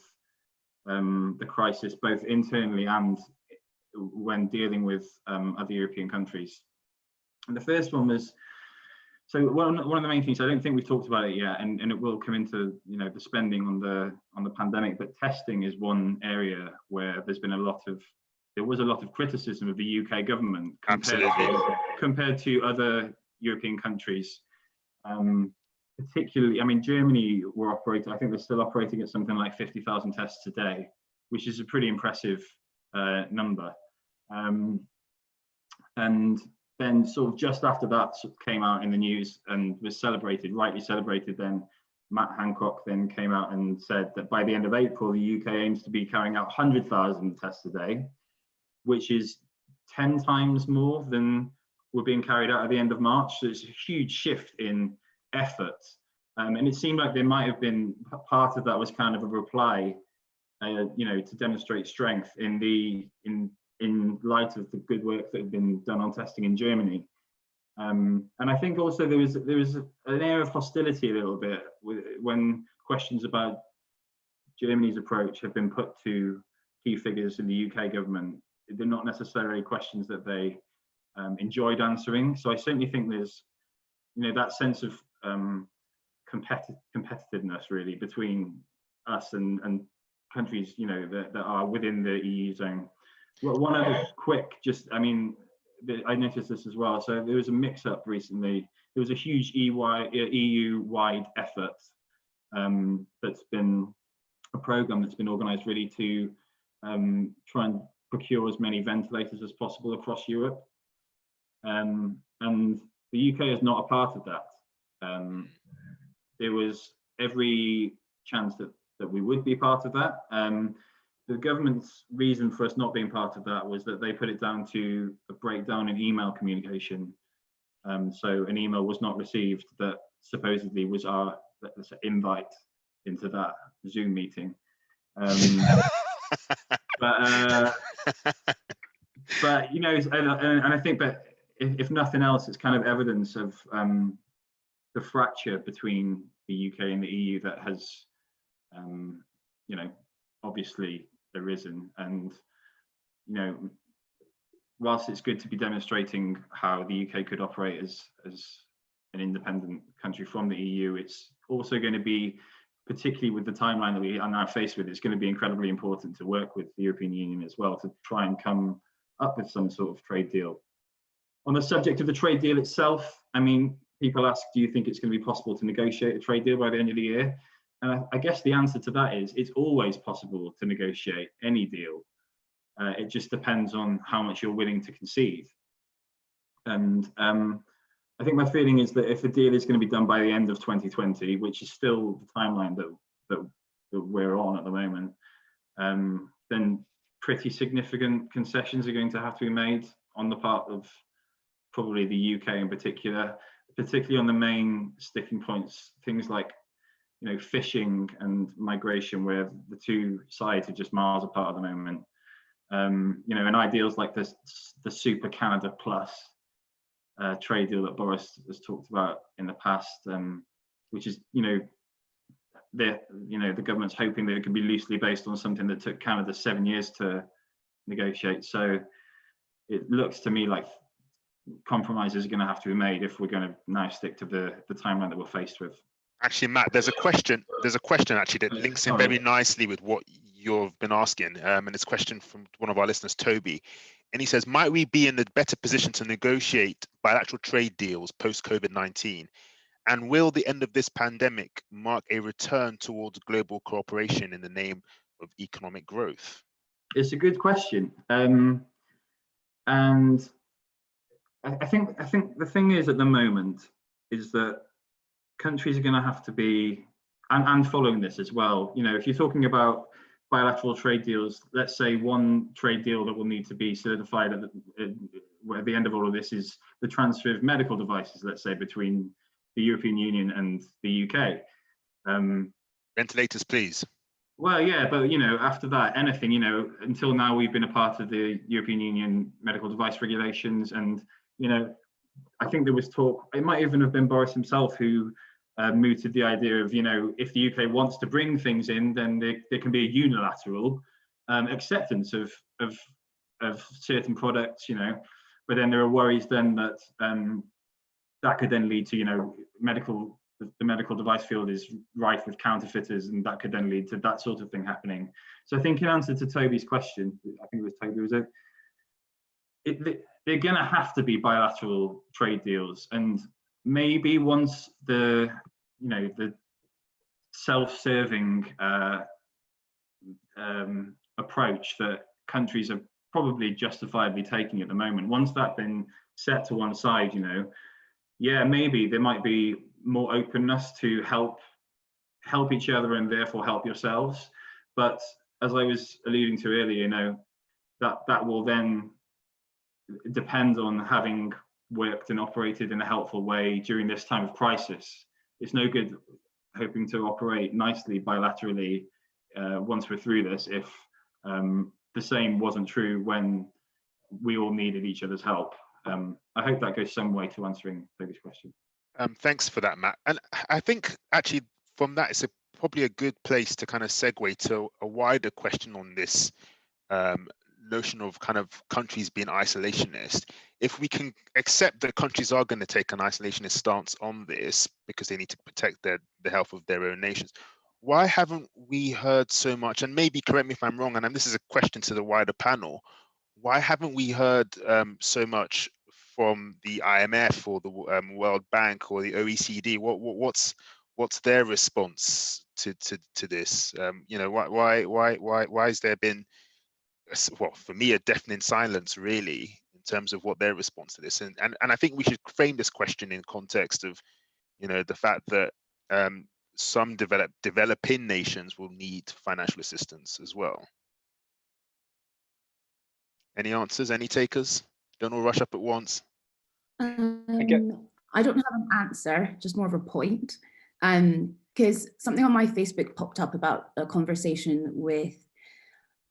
the crisis, both internally and when dealing with other European countries. And the first one was, so one of the main things, I don't think we've talked about it yet, and it will come into, you know, the spending on the pandemic, but testing is one area where there was a lot of criticism of the UK government compared to other European countries. Particularly, I mean, Germany were operating, I think they're still operating at something like 50,000 tests a day, which is a pretty impressive number. And then sort of just after that came out in the news and was rightly celebrated, then Matt Hancock then came out and said that by the end of April, the UK aims to be carrying out 100,000 tests a day, which is 10 times more than were being carried out at the end of March. So it's a huge shift in effort. And it seemed like there might have been part of that was kind of a reply, you know, to demonstrate strength in light of the good work that had been done on testing in Germany. And I think also there was an air of hostility a little bit when questions about Germany's approach have been put to key figures in the UK government. They're not necessarily questions that they enjoyed answering. So I certainly think there's, you know, that sense of competitiveness really between us and countries, you know, that are within the EU zone. Well, one other quick, I mean, I noticed this as well. So there was a mix-up recently. There was a huge EU-wide effort that's been a program that's been organised really to try and procure as many ventilators as possible across Europe. And the UK is not a part of that. There was every chance that we would be part of that. The government's reason for us not being part of that was that they put it down to a breakdown in email communication. So an email was not received that supposedly was our invite into that Zoom meeting. But you know, and I think that if nothing else, it's kind of evidence of the fracture between the UK and the EU that has, you know, obviously arisen. And you know, whilst it's good to be demonstrating how the UK could operate as an independent country from the EU, it's also going to be, particularly with the timeline that we are now faced with, it's going to be incredibly important to work with the European Union as well to try and come up with some sort of trade deal. On the subject of the trade deal itself, I mean, people ask, do you think it's going to be possible to negotiate a trade deal by the end of the year? And I guess the answer to that is it's always possible to negotiate any deal. It just depends on how much you're willing to concede. And I think my feeling is that if a deal is going to be done by the end of 2020, which is still the timeline that we're on at the moment, then pretty significant concessions are going to have to be made on the part of probably the UK in particular, particularly on the main sticking points, things like, you know, fishing and migration, where the two sides are just miles apart at the moment. You know, and ideals like this, the Super Canada Plus trade deal that Boris has talked about in the past, which is, you know, the government's hoping that it could be loosely based on something that took Canada 7 years to negotiate. So it looks to me like compromises are going to have to be made if we're going to now stick to the timeline that we're faced with. Actually, Matt, there's a question actually that links in very nicely with what you've been asking, and it's a question from one of our listeners, Toby, and he says, might we be in a better position to negotiate bilateral trade deals post COVID-19, and will the end of this pandemic mark a return towards global cooperation in the name of economic growth? It's a good question, and I think the thing is at the moment is that countries are going to have to be, and following this as well, you know, if you're talking about bilateral trade deals, let's say one trade deal that will need to be certified at the end of all of this is the transfer of medical devices, let's say, between the European Union and the UK. Ventilators, please. Well, yeah, but, you know, after that, anything, you know, until now we've been a part of the European Union medical device regulations, and, you know, I think there was talk, it might even have been Boris himself who mooted the idea of, you know, if the UK wants to bring things in, then there can be a unilateral acceptance of certain products, you know, but then there are worries then that that could then lead to, you know, the medical device field is rife with counterfeiters, and that could then lead to that sort of thing happening. So I think in answer to Toby's question, I think it was Toby, they're going to have to be bilateral trade deals, and maybe once the self-serving approach that countries are probably justifiably taking at the moment, once that's been set to one side, you know, yeah, maybe there might be more openness to help each other and therefore help yourselves. But as I was alluding to earlier, you know, that will then depend on having worked and operated in a helpful way during this time of crisis. It's no good hoping to operate nicely bilaterally once we're through this if the same wasn't true when we all needed each other's help. I hope that goes some way to answering Toby's question. Thanks for that, Matt. And I think actually from that, it's probably a good place to kind of segue to a wider question on this notion of kind of countries being isolationist. If we can accept that countries are going to take an isolationist stance on this because they need to protect the health of their own nations, why haven't we heard so much, and maybe correct me if I'm wrong, and this is a question to the wider panel, why haven't we heard so much from the IMF or the World Bank or the OECD? What's their response to this? You know, why has there been well, for me, a deafening silence, really, in terms of what their response to this. And I think we should frame this question in context of, you know, the fact that some developing nations will need financial assistance as well. Any answers? Any takers? Don't all rush up at once. I don't have an answer, just more of a point. Because something on my Facebook popped up about a conversation with,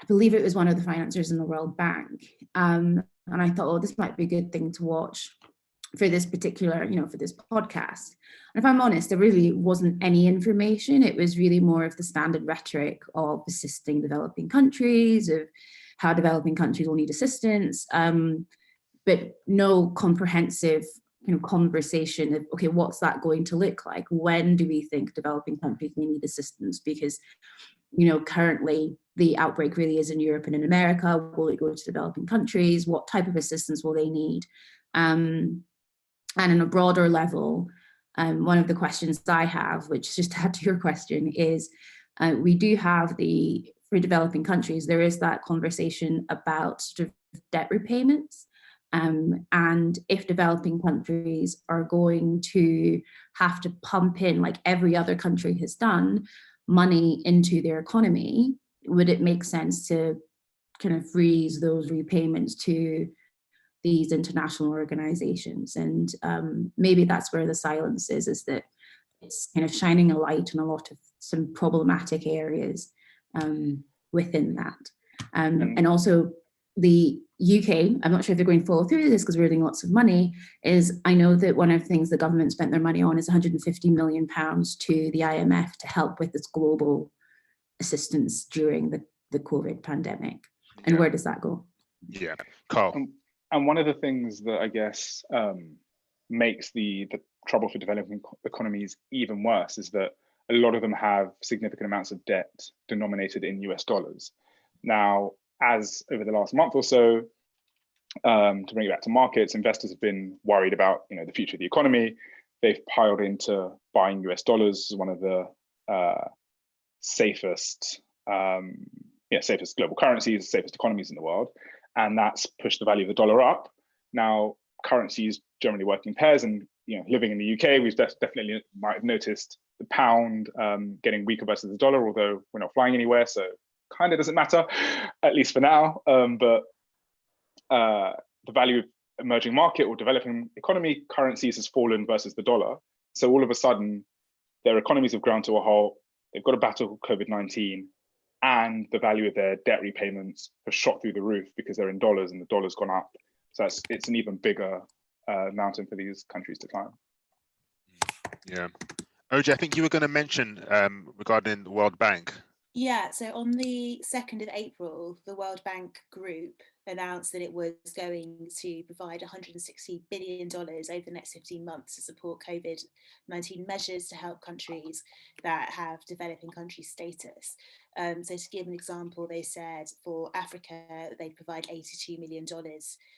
I believe it was one of the financiers in the World Bank. And I thought, oh, this might be a good thing to watch for this particular, you know, for this podcast. And if I'm honest, there really wasn't any information. It was really more of the standard rhetoric of assisting developing countries, of how developing countries will need assistance, but no comprehensive, you know, conversation of, okay, what's that going to look like? When do we think developing countries may need assistance? Because, you know, currently the outbreak really is in Europe and in America. Will it go to developing countries? What type of assistance will they need? And on a broader level, one of the questions that I have, which just to add to your question, is we do have for developing countries, there is that conversation about sort of debt repayments. And if developing countries are going to have to pump in, like every other country has done, money into their economy, would it make sense to kind of freeze those repayments to these international organizations? And maybe that's where the silence is that it's kind of shining a light on a lot of some problematic areas within that. And also the UK, I'm not sure if they're going to follow through with this because we're losing lots of money, is I know that one of the things the government spent their money on is 150 million pounds to the IMF to help with this global assistance during the COVID pandemic. And where does that go? Yeah, Carl. And one of the things that I guess makes the trouble for developing economies even worse is that a lot of them have significant amounts of debt denominated in US dollars. Now, as over the last month or so, to bring it back to markets, investors have been worried about, you know, the future of the economy. They've piled into buying US dollars as one of the safest global currencies, safest economies in the world, and that's pushed the value of the dollar up. Now, currencies generally work in pairs, and you know, living in the UK, we've definitely might have noticed the pound getting weaker versus the dollar, although we're not flying anywhere, so kind of doesn't matter, at least for now. But the value of emerging market or developing economy currencies has fallen versus the dollar. So all of a sudden, their economies have ground to a halt. They've got to battle COVID-19, and the value of their debt repayments have shot through the roof because they're in dollars and the dollar's gone up. So it's an even bigger mountain for these countries to climb. Yeah. OJ, I think you were going to mention regarding the World Bank. Yeah, so on the 2nd of April, the World Bank Group announced that it was going to provide $160 billion over the next 15 months to support COVID-19 measures to help countries that have developing country status. So to give an example, they said for Africa, they'd provide $82 million,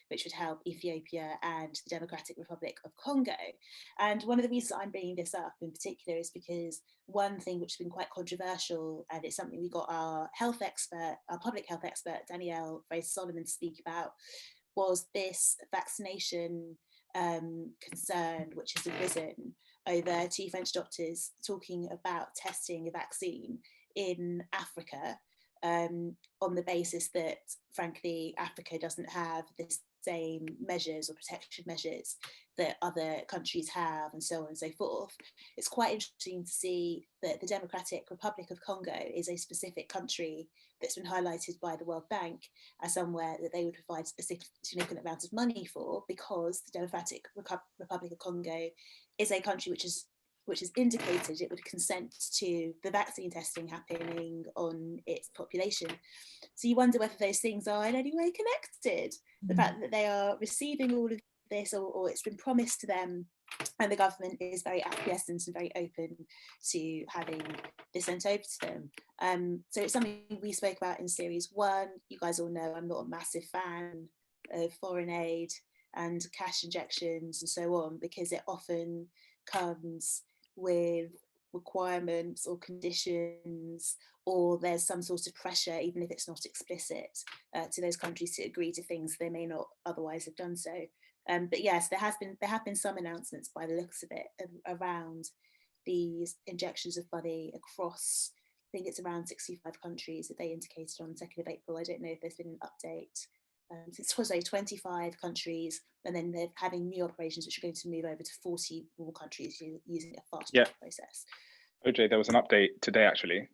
which would help Ethiopia and the Democratic Republic of Congo. And one of the reasons I'm bringing this up in particular is because one thing which has been quite controversial, and it's something we got our public health expert, Danielle Solomon, to speak about, was this vaccination concern which has arisen over two French doctors talking about testing a vaccine in Africa on the basis that, frankly, Africa doesn't have the same measures or protection measures that other countries have, and so on and so forth. It's quite interesting to see that the Democratic Republic of Congo is a specific country that's been highlighted by the World Bank as somewhere that they would provide significant amounts of money for, because the Democratic Republic of Congo is a country which is indicated it would consent to the vaccine testing happening on its population. So you wonder whether those things are in any way connected. The fact that they are receiving all of this, or it's been promised to them, and the government is very acquiescent and very open to having this sent over to them. So it's something we spoke about in series 1. You guys all know I'm not a massive fan of foreign aid and cash injections and so on, because it often comes with requirements or conditions, or there's some sort of pressure, even if it's not explicit, to those countries to agree to things they may not otherwise have done so. But yes, there have been some announcements by the looks of it around these injections of money across, I think it's around 65 countries that they indicated on the 2nd of April. I don't know if there's been an update. It's 25 countries, and then they're having new operations which are going to move over to 40 more countries using a fast track process. OJ, there was an update today actually.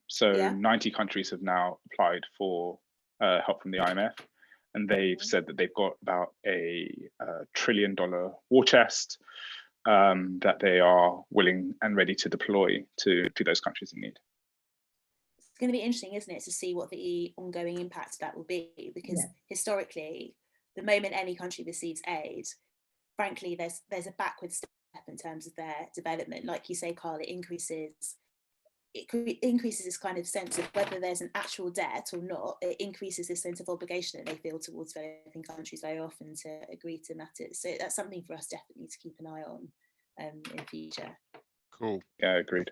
So 90 countries have now applied for help from the IMF, and they've said that they've got about a $1 trillion war chest that they are willing and ready to deploy to those countries in need. It's going to be interesting, isn't it, to see what the ongoing impact of that will be, because historically, the moment any country receives aid, frankly, there's a backward step in terms of their development. Like you say, Carl, it increases this kind of sense of whether there's an actual debt or not. It increases this sense of obligation that they feel towards developing countries very often to agree to matters. So that's something for us definitely to keep an eye on in future. Cool. Yeah, agreed.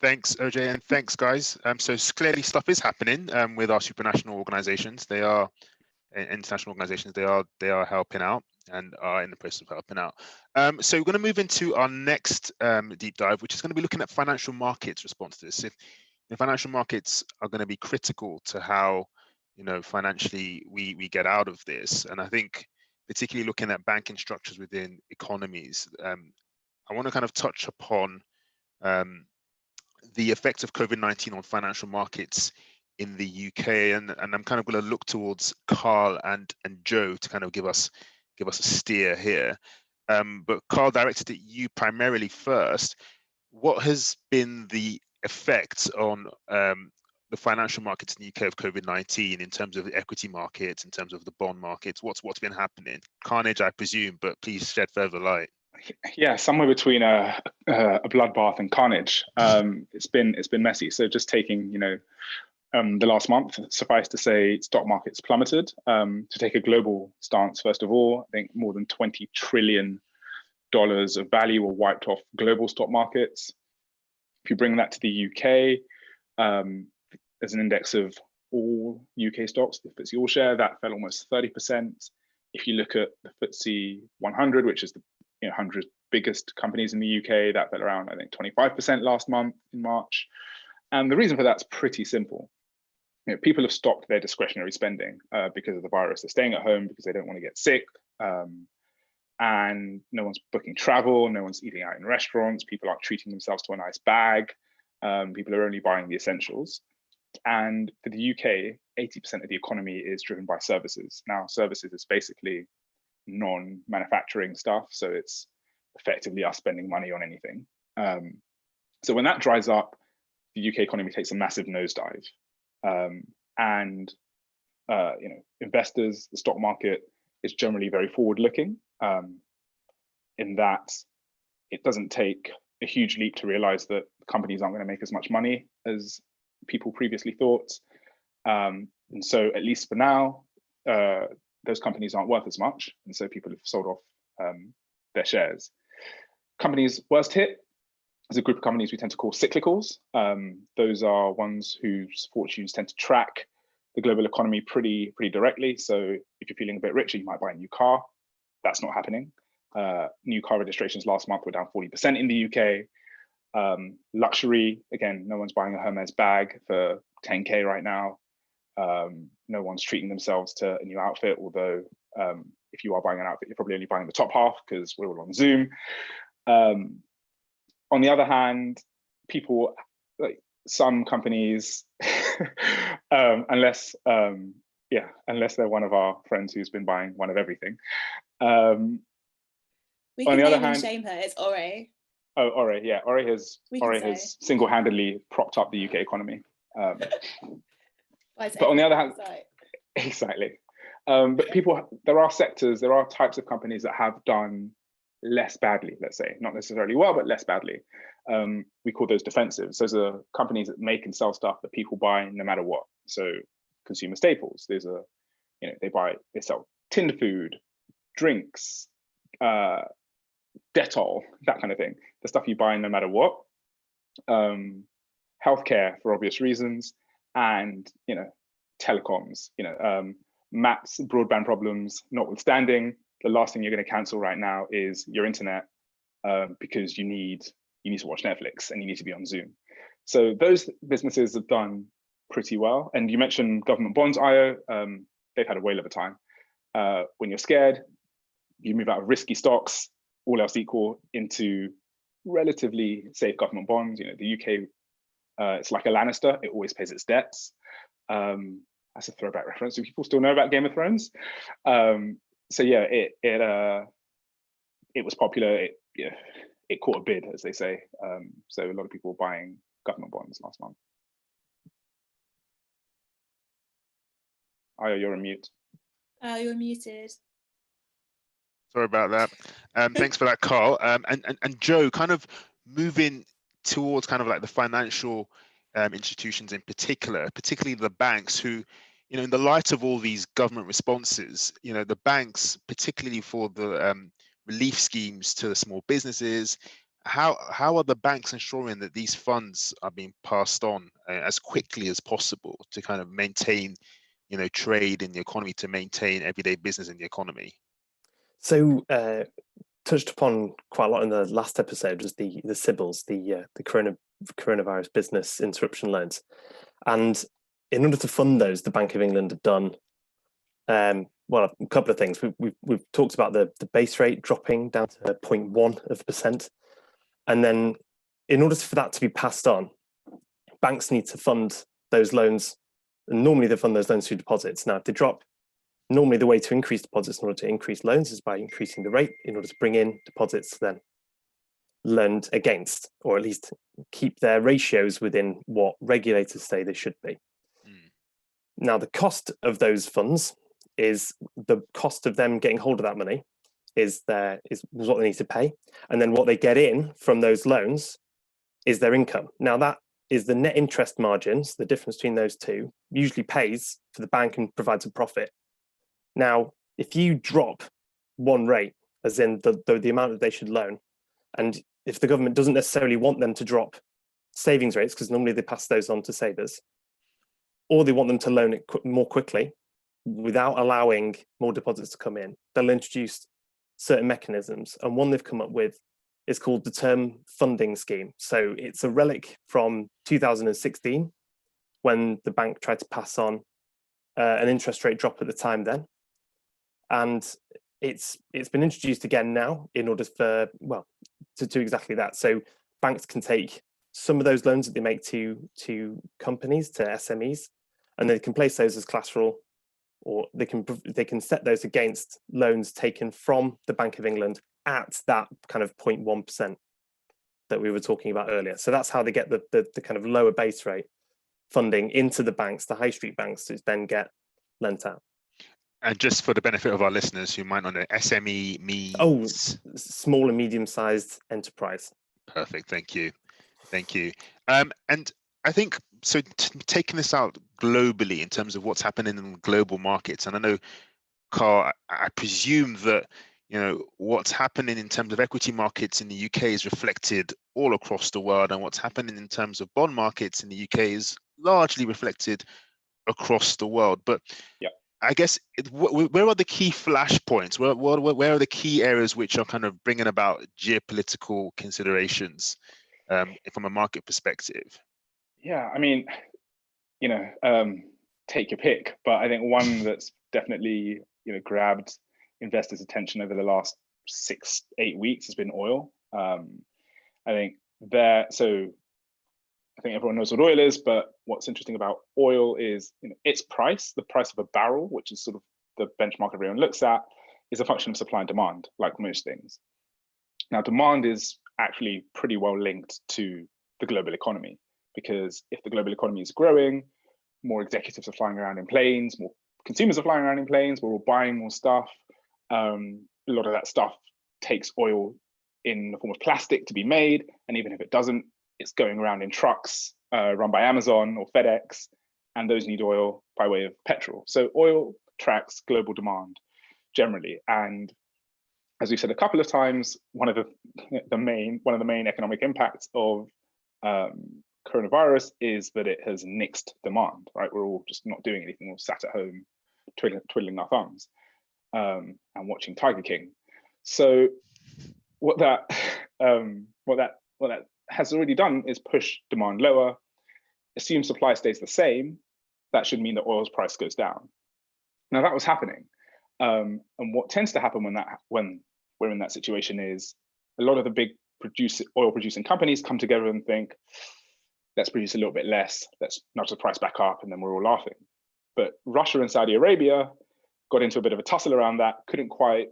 Thanks, OJ, and thanks, guys. So clearly stuff is happening with our supranational organizations. They are international organizations. They are helping out and are in the process of helping out. So we're going to move into our next deep dive, which is going to be looking at financial markets response to this. If the financial markets are going to be critical to how, financially we get out of this, and I think particularly looking at banking structures within economies, I want to kind of touch upon the effects of COVID-19 on financial markets in the UK, and I'm kind of going to look towards Carl and Joe to kind of give us a steer here. But Carl, directed at you primarily first. What has been the effect on the financial markets in the UK of COVID-19 in terms of the equity markets, in terms of the bond markets? What's been happening? Carnage, I presume, but please shed further light. Yeah, somewhere between a bloodbath and carnage. It's been messy. So just taking the last month, suffice to say, stock markets plummeted. To take a global stance, first of all, I think more than $20 trillion of value were wiped off global stock markets. If you bring that to the UK, there's an index of all UK stocks, the FTSE All Share, that fell almost 30%. If you look at the FTSE 100, which is the 100 biggest companies in the UK, that fell around, I think, 25% last month in March. And the reason for that's pretty simple. People have stopped their discretionary spending because of the virus. They're staying at home because they don't want to get sick. And no one's booking travel, no one's eating out in restaurants, people aren't treating themselves to a nice bag. People are only buying the essentials. And for the UK, 80% of the economy is driven by services. Now, services is basically non-manufacturing stuff, so it's effectively us spending money on anything. So when that dries up, the UK economy takes a massive nosedive. Investors, the stock market is generally very forward-looking, in that it doesn't take a huge leap to realize that companies aren't going to make as much money as people previously thought. And so at least for now, those companies aren't worth as much. And so people have sold off their shares. Companies worst hit is a group of companies we tend to call cyclicals. Those are ones whose fortunes tend to track the global economy pretty directly. So if you're feeling a bit richer, you might buy a new car. That's not happening. New car registrations last month were down 40% in the UK. Luxury, again, no one's buying a Hermes bag for 10K right now. No one's treating themselves to a new outfit, although if you are buying an outfit, you're probably only buying the top half because we're all on Zoom. On the other hand, people, like some companies, unless they're one of our friends who's been buying one of everything. We can name and shame her. It's Ore. Oh, Ore, yeah. Ore has single-handedly propped up the UK economy. But on the other hand, exactly. But there are sectors, there are types of companies that have done less badly, let's say, not necessarily well, but less badly. We call those defensives. Those are companies that make and sell stuff that people buy no matter what. So consumer staples, they sell tinned food, drinks, Dettol, that kind of thing. The stuff you buy no matter what. healthcare for obvious reasons, and telecoms. Maps, broadband problems notwithstanding, the last thing you're going to cancel right now is your internet, because you need to watch Netflix and you need to be on Zoom. So those businesses have done pretty well. And you mentioned government bonds, Ayo. They've had a whale of a time. When you're scared, you move out of risky stocks, all else equal, into relatively safe government bonds. The UK, it's like a Lannister, it always pays its debts. That's a throwback reference. Do people still know about Game of Thrones? So yeah, it was popular. It caught a bid, as they say. So a lot of people were buying government bonds last month. Ayo, you're on mute. You're muted. Sorry about that. Thanks for that, Carl. And Joe, kind of moving towards kind of like the financial institutions in particular, particularly the banks who, in the light of all these government responses, the banks, particularly for the relief schemes to the small businesses, how are the banks ensuring that these funds are being passed on as quickly as possible to kind of maintain, trade in the economy, to maintain everyday business in the economy? So touched upon quite a lot in the last episode was the CBILS, the coronavirus business interruption loans. And in order to fund those, the Bank of England have done well, a couple of things. We've talked about the base rate dropping down to 0.1%. And then in order for that to be passed on, banks need to fund those loans. And normally they fund those loans through deposits. Now, if they drop, normally the way to increase deposits in order to increase loans is by increasing the rate in order to bring in deposits then lend against, or at least keep their ratios within what regulators say they should be. Now, the cost of those funds is the cost of them getting hold of that money is what they need to pay. And then what they get in from those loans is their income. Now, that is the net interest margins, the difference between those two, usually pays for the bank and provides a profit. Now, if you drop one rate, as in the amount that they should loan, and if the government doesn't necessarily want them to drop savings rates, because normally they pass those on to savers, or they want them to loan it more quickly without allowing more deposits to come in, they'll introduce certain mechanisms. And one they've come up with is called the Term Funding Scheme. So it's a relic from 2016, when the bank tried to pass on an interest rate drop at the time then. And it's been introduced again now in order for, well, to do exactly that. So banks can take some of those loans that they make to companies, to SMEs, and they can place those as collateral, or they can set those against loans taken from the Bank of England at that kind of 0.1% that we were talking about earlier. So that's how they get the kind of lower base rate funding into the banks, the high street banks, to then get lent out. And just for the benefit of our listeners who might not know, SME means? Small and medium-sized enterprise. Perfect, thank you. And I think, so taking this out globally in terms of what's happening in global markets, and I know, Carl, I presume that what's happening in terms of equity markets in the UK is reflected all across the world, and what's happening in terms of bond markets in the UK is largely reflected across the world. But yeah, I guess where are the key flashpoints? Where are the key areas which are kind of bringing about geopolitical considerations from a market perspective? Yeah, I mean, take your pick, but I think one that's definitely grabbed investors' attention over the last 6-8 weeks has been oil. I think everyone knows what oil is, but what's interesting about oil is its price, the price of a barrel, which is sort of the benchmark everyone looks at, is a function of supply and demand, like most things. Now, demand is actually pretty well linked to the global economy, because if the global economy is growing, more executives are flying around in planes, more consumers are flying around in planes, we're all buying more stuff. A lot of that stuff takes oil in the form of plastic to be made, and even if it doesn't, it's going around in trucks run by Amazon or FedEx, and those need oil by way of petrol. So oil tracks global demand generally, and as we've said a couple of times, one of the main economic impacts of coronavirus is that it has nixed demand, right? We're all just not doing anything. We're sat at home twiddling our thumbs and watching Tiger King. So what that has already done is push demand lower, assume supply stays the same. That should mean that oil's price goes down. Now that was happening. And what tends to happen when we're in that situation is a lot of the big oil producing companies come together and think, let's produce a little bit less, let's nudge the price back up, and then we're all laughing. But Russia and Saudi Arabia got into a bit of a tussle around that, couldn't quite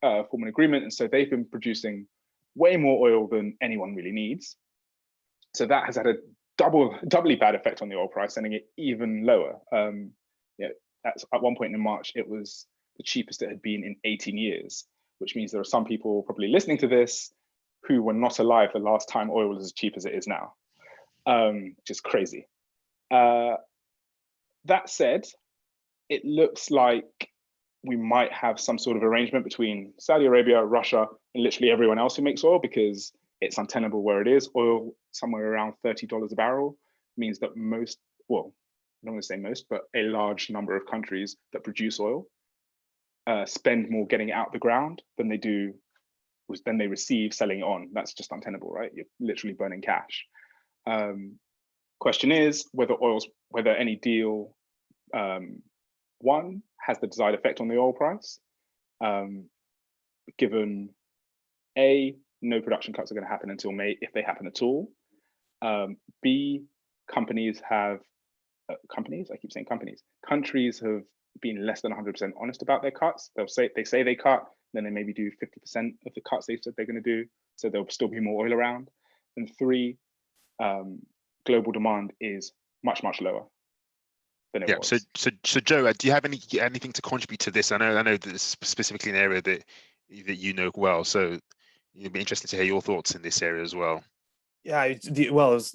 form an agreement, and so they've been producing way more oil than anyone really needs. So that has had a doubly bad effect on the oil price, sending it even lower. At one point in March, it was the cheapest it had been in 18 years, which means there are some people probably listening to this who were not alive the last time oil was as cheap as it is now, which is crazy. That said, it looks like we might have some sort of arrangement between Saudi Arabia, Russia, and literally everyone else who makes oil, because it's untenable where it is. Oil somewhere around $30 a barrel means that most, well, I don't want to say most, but a large number of countries that produce oil spend more getting it out the ground than they receive selling it on. That's just untenable, right? You're literally burning cash. Question is whether any deal one has the desired effect on the oil price, given A, no production cuts are going to happen until May, if they happen at all. B, countries have been less than 100% honest about their cuts. They say they cut, then they maybe do 50% of the cuts they said they're going to do, so there'll still be more oil around. And 3, global demand is much lower than it was. So Joe, do you have anything to contribute to this? I know that this is specifically an area that you know well, so it'd be interesting to hear your thoughts in this area as well. Yeah, it was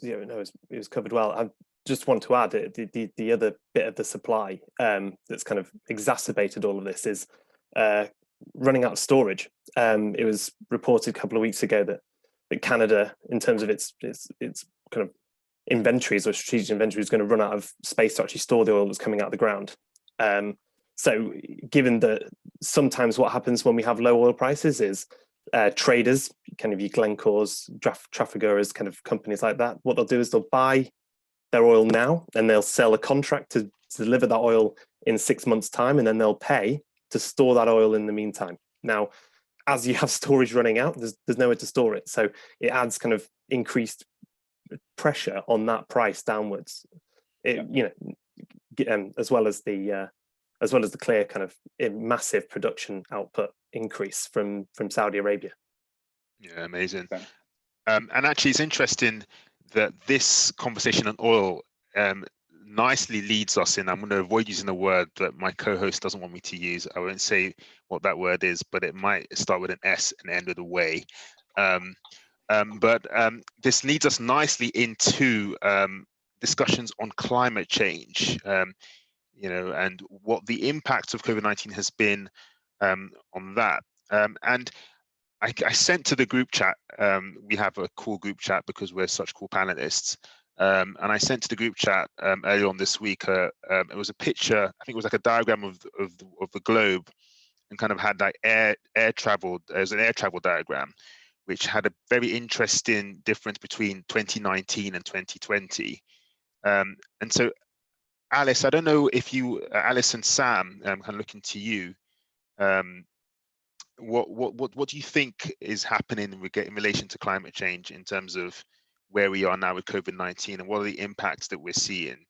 covered well. I just want to add the other bit of the supply that's kind of exacerbated all of this is running out of storage. It was reported a couple of weeks ago that Canada, in terms of its kind of inventories or strategic inventory, is going to run out of space to actually store the oil that's coming out of the ground. So given that sometimes what happens when we have low oil prices is traders, kind of your Glencores, Trafigura's, kind of companies like that, what they'll do is they'll buy their oil now and they'll sell a contract to deliver that oil in 6 months' time, and then they'll pay to store that oil in the meantime. Now, as you have storage running out, there's nowhere to store it, so it adds kind of increased pressure on that price downwards. As well as the clear kind of massive production output increase from Saudi Arabia. Yeah, amazing. And actually, it's interesting that this conversation on oil nicely leads us in. I'm going to avoid using a word that my co-host doesn't want me to use. I won't say what that word is, but it might start with an S and end with a way. But this leads us nicely into discussions on climate change, and what the impact of COVID-19 has been on that. And I sent to the group chat, we have a cool group chat because we're such cool panelists, and I sent to the group chat earlier on this week, it was a picture, I think it was like a diagram of the globe, and kind of had like air travel, there's an air travel diagram, which had a very interesting difference between 2019 and 2020. And so, Alice, I don't know if Alice and Sam, kind of looking to you, what do you think is happening in relation to climate change in terms of where we are now with COVID-19, and what are the impacts that we're seeing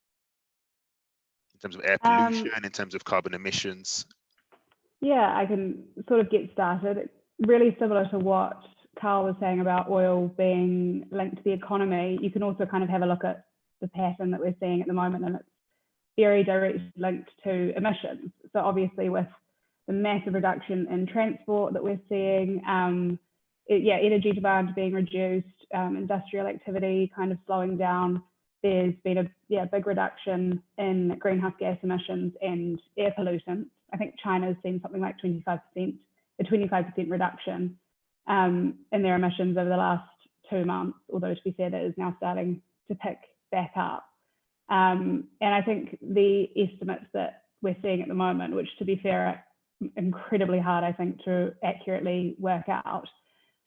in terms of air pollution, in terms of carbon emissions? Yeah, I can sort of get started. It's really similar to what Carl was saying about oil being linked to the economy. You can also kind of have a look at the pattern that we're seeing at the moment, and it's very directly linked to emissions. So obviously with the massive reduction in transport that we're seeing, energy demand being reduced, industrial activity kind of slowing down, there's been a big reduction in greenhouse gas emissions and air pollutants. I think China's seen something like a 25% reduction in their emissions over the last 2 months, although to be fair, that is now starting to pick back up. And I think the estimates that we're seeing at the moment, which to be fair are incredibly hard, I think, to accurately work out,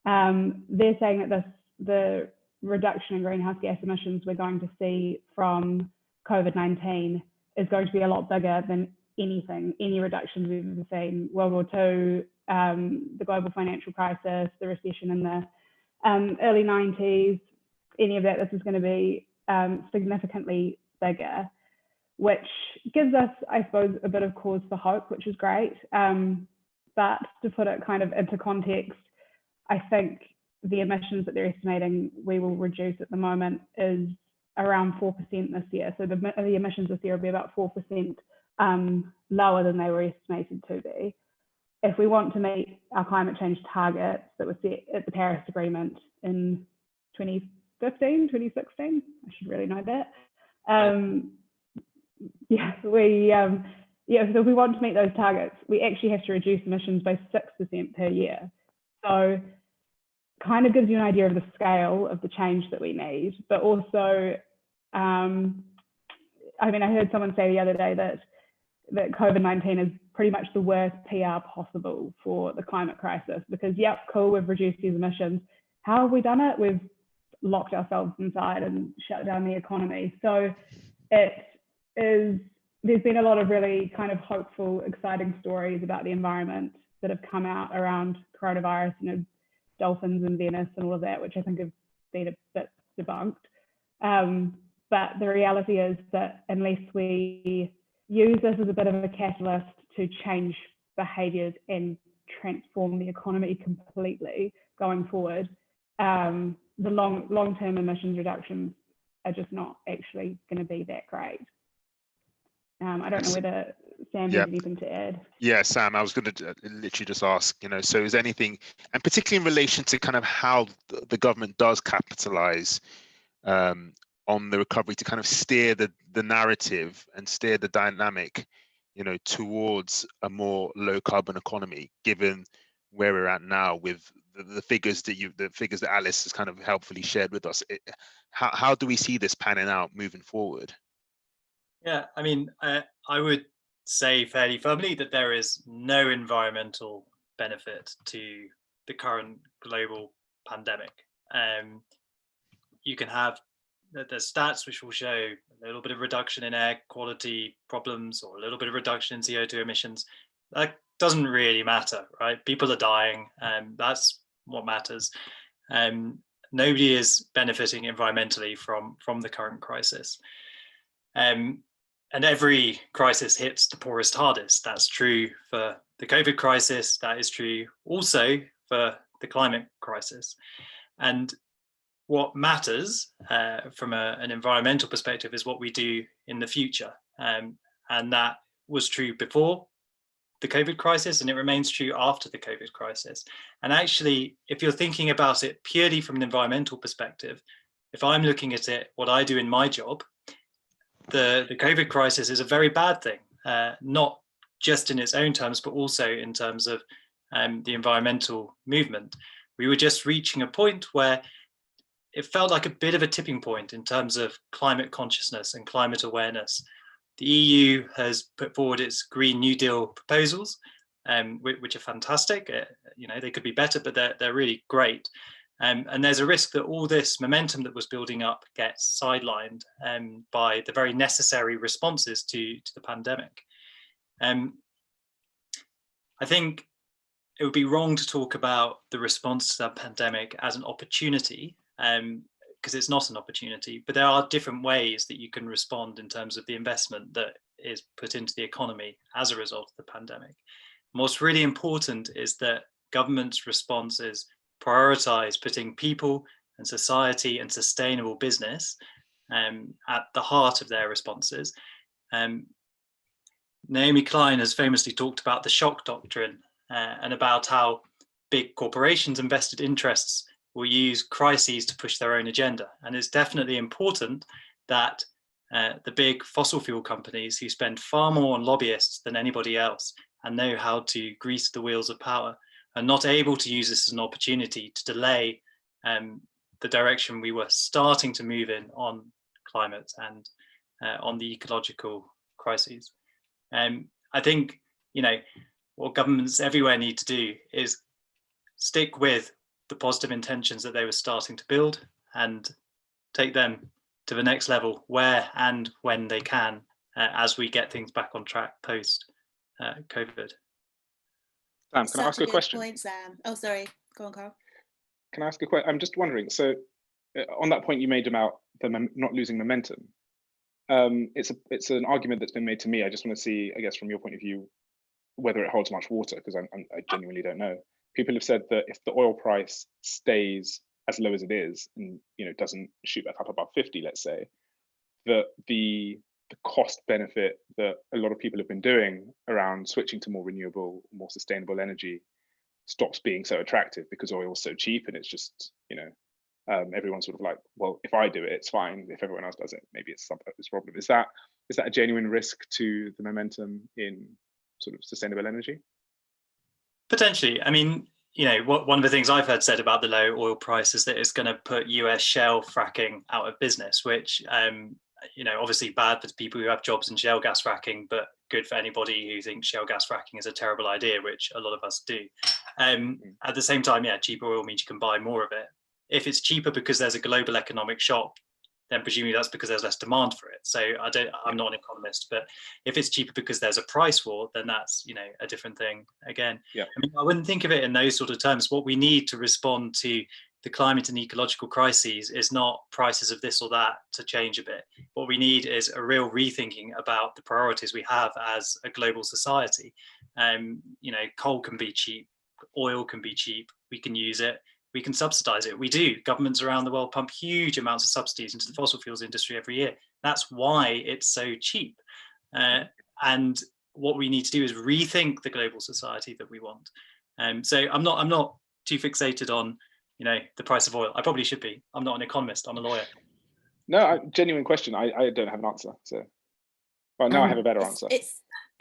they're saying that the reduction in greenhouse gas emissions we're going to see from COVID-19 is going to be a lot bigger than any reductions we've ever seen. World War II, the global financial crisis, the recession in the early 90s, any of that, this is going to be significantly bigger, which gives us, I suppose, a bit of cause for hope, which is great. But to put it kind of into context, I think the emissions that they're estimating we will reduce at the moment is around 4% this year. So the emissions this year will be about 4% lower than they were estimated to be. If we want to meet our climate change targets that were set at the Paris Agreement in 2015, 2016, I should really know that. So if we want to meet those targets, we actually have to reduce emissions by 6% per year. So kind of gives you an idea of the scale of the change that we need, but also, I mean, I heard someone say the other day that COVID-19 is pretty much the worst PR possible for the climate crisis, because yep, cool, we've reduced these emissions. How have we done it? We've locked ourselves inside and shut down the economy. So there's been a lot of really kind of hopeful, exciting stories about the environment that have come out around coronavirus, you know, dolphins in Venice and all of that, which I think have been a bit debunked. But the reality is that unless we use this as a bit of a catalyst to change behaviours and transform the economy completely going forward, the long-term emissions reductions are just not actually going to be that great. I don't know whether Sam has anything to add. Yeah, Sam, I was going to literally just ask, you know, so is anything, and particularly in relation to kind of how the government does capitalise on the recovery to kind of steer the narrative and steer the dynamic, you know, towards a more low carbon economy, given where we're at now with the figures that Alice has kind of helpfully shared with us. How do we see this panning out moving forward? Yeah, I mean, I would say fairly firmly that there is no environmental benefit to the current global pandemic. You can have the stats which will show a little bit of reduction in air quality problems or a little bit of reduction in CO2 emissions. That doesn't really matter, right? People are dying, and that's what matters. Nobody is benefiting environmentally from the current crisis. And every crisis hits the poorest hardest. That's true for the COVID crisis. That is true also for the climate crisis. And what matters from an environmental perspective is what we do in the future. And that was true before the COVID crisis, and it remains true after the COVID crisis. And actually, if you're thinking about it purely from an environmental perspective, if I'm looking at it, what I do in my job, the COVID crisis is a very bad thing, not just in its own terms, but also in terms of the environmental movement. We were just reaching a point where it felt like a bit of a tipping point in terms of climate consciousness and climate awareness. The EU has put forward its Green New Deal proposals, which are fantastic. You know, they could be better, but they're really great. And there's a risk that all this momentum that was building up gets sidelined by the very necessary responses to the pandemic. I think it would be wrong to talk about the response to the pandemic as an opportunity, because it's not an opportunity, but there are different ways that you can respond in terms of the investment that is put into the economy as a result of the pandemic. What's really important is that government's responses prioritize putting people and society and sustainable business at the heart of their responses. Naomi Klein has famously talked about the shock doctrine and about how big corporations and vested interests will use crises to push their own agenda. And it's definitely important that the big fossil fuel companies, who spend far more on lobbyists than anybody else and know how to grease the wheels of power, are not able to use this as an opportunity to delay the direction we were starting to move in on climate and on the ecological crises. I think, you know, what governments everywhere need to do is stick with the positive intentions that they were starting to build and take them to the next level where and when they can, as we get things back on track post COVID. Sam, can I ask you a question? Point, Sam. Oh, sorry. Go on, Carl. Can I ask a question? I'm just wondering, so on that point you made about them not losing momentum, it's an argument that's been made to me. I just want to see, I guess, from your point of view, whether it holds much water, because I genuinely don't know. People have said that if the oil price stays as low as it is and, you know, doesn't shoot back up above 50, let's say, that the cost benefit that a lot of people have been doing around switching to more renewable, more sustainable energy stops being so attractive because oil is so cheap, and it's just, you know, everyone's sort of like, well, if I do it, it's fine. If everyone else does it, maybe it's this problem. Is that a genuine risk to the momentum in sort of sustainable energy? Potentially. I mean, you know, one of the things I've heard said about the low oil price is that it's going to put US shale fracking out of business, which, you know, obviously bad for the people who have jobs in shale gas fracking, but good for anybody who thinks shale gas fracking is a terrible idea, which a lot of us do. At the same time, yeah, cheaper oil means you can buy more of it. If it's cheaper because there's a global economic shock, then presumably that's because there's less demand for it. So I'm not an economist, but if it's cheaper because there's a price war, then that's, you know, a different thing again. Yeah. I mean, I wouldn't think of it in those sort of terms. What we need to respond to the climate and ecological crises is not prices of this or that to change a bit. What we need is a real rethinking about the priorities we have as a global society. You know, coal can be cheap, oil can be cheap, we can use it. We can subsidize it. We do. Governments around the world pump huge amounts of subsidies into the fossil fuels industry every year. That's why it's so cheap. And what we need to do is rethink the global society that we want. So I'm not too fixated on, you know, the price of oil. I probably should be. I'm not an economist. I'm a lawyer. No, genuine question. I don't have an answer. So, well, now I have a better answer.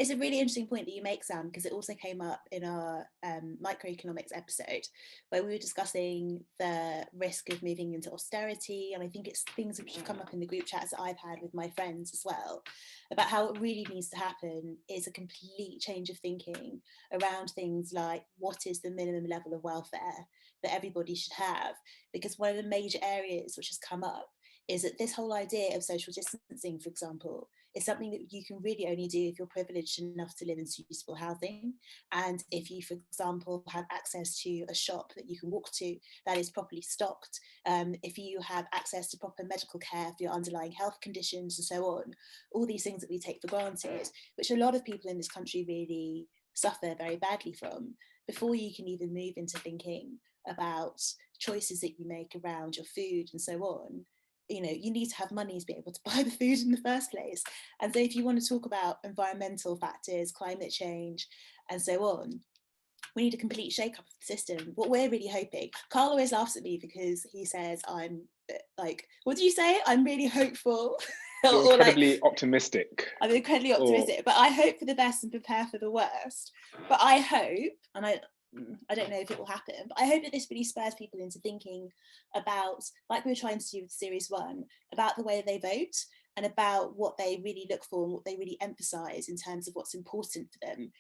It's a really interesting point that you make, Sam, because it also came up in our Macroeconomics episode where we were discussing the risk of moving into austerity. And I think it's things which have come up in the group chats that I've had with my friends as well, about how it really needs to happen is a complete change of thinking around things like what is the minimum level of welfare that everybody should have. Because one of the major areas which has come up is that this whole idea of social distancing, for example, is something that you can really only do if you're privileged enough to live in suitable housing. And if you, for example, have access to a shop that you can walk to that is properly stocked, if you have access to proper medical care for your underlying health conditions and so on, all these things that we take for granted, which a lot of people in this country really suffer very badly from, before you can even move into thinking about choices that you make around your food and so on. You know, you need to have money to be able to buy the food in the first place. And so if you want to talk about environmental factors, climate change, and so on, we need a complete shake-up of the system. What we're really hoping, Carl always laughs at me because he says, I'm like, what do you say? I'm really hopeful. You're incredibly optimistic. I'm incredibly optimistic, but I hope for the best and prepare for the worst. But I hope, and I don't know if it will happen, but I hope that this really spurs people into thinking about, like we were trying to do with Series 1, about the way they vote and about what they really look for and what they really emphasise in terms of what's important for them.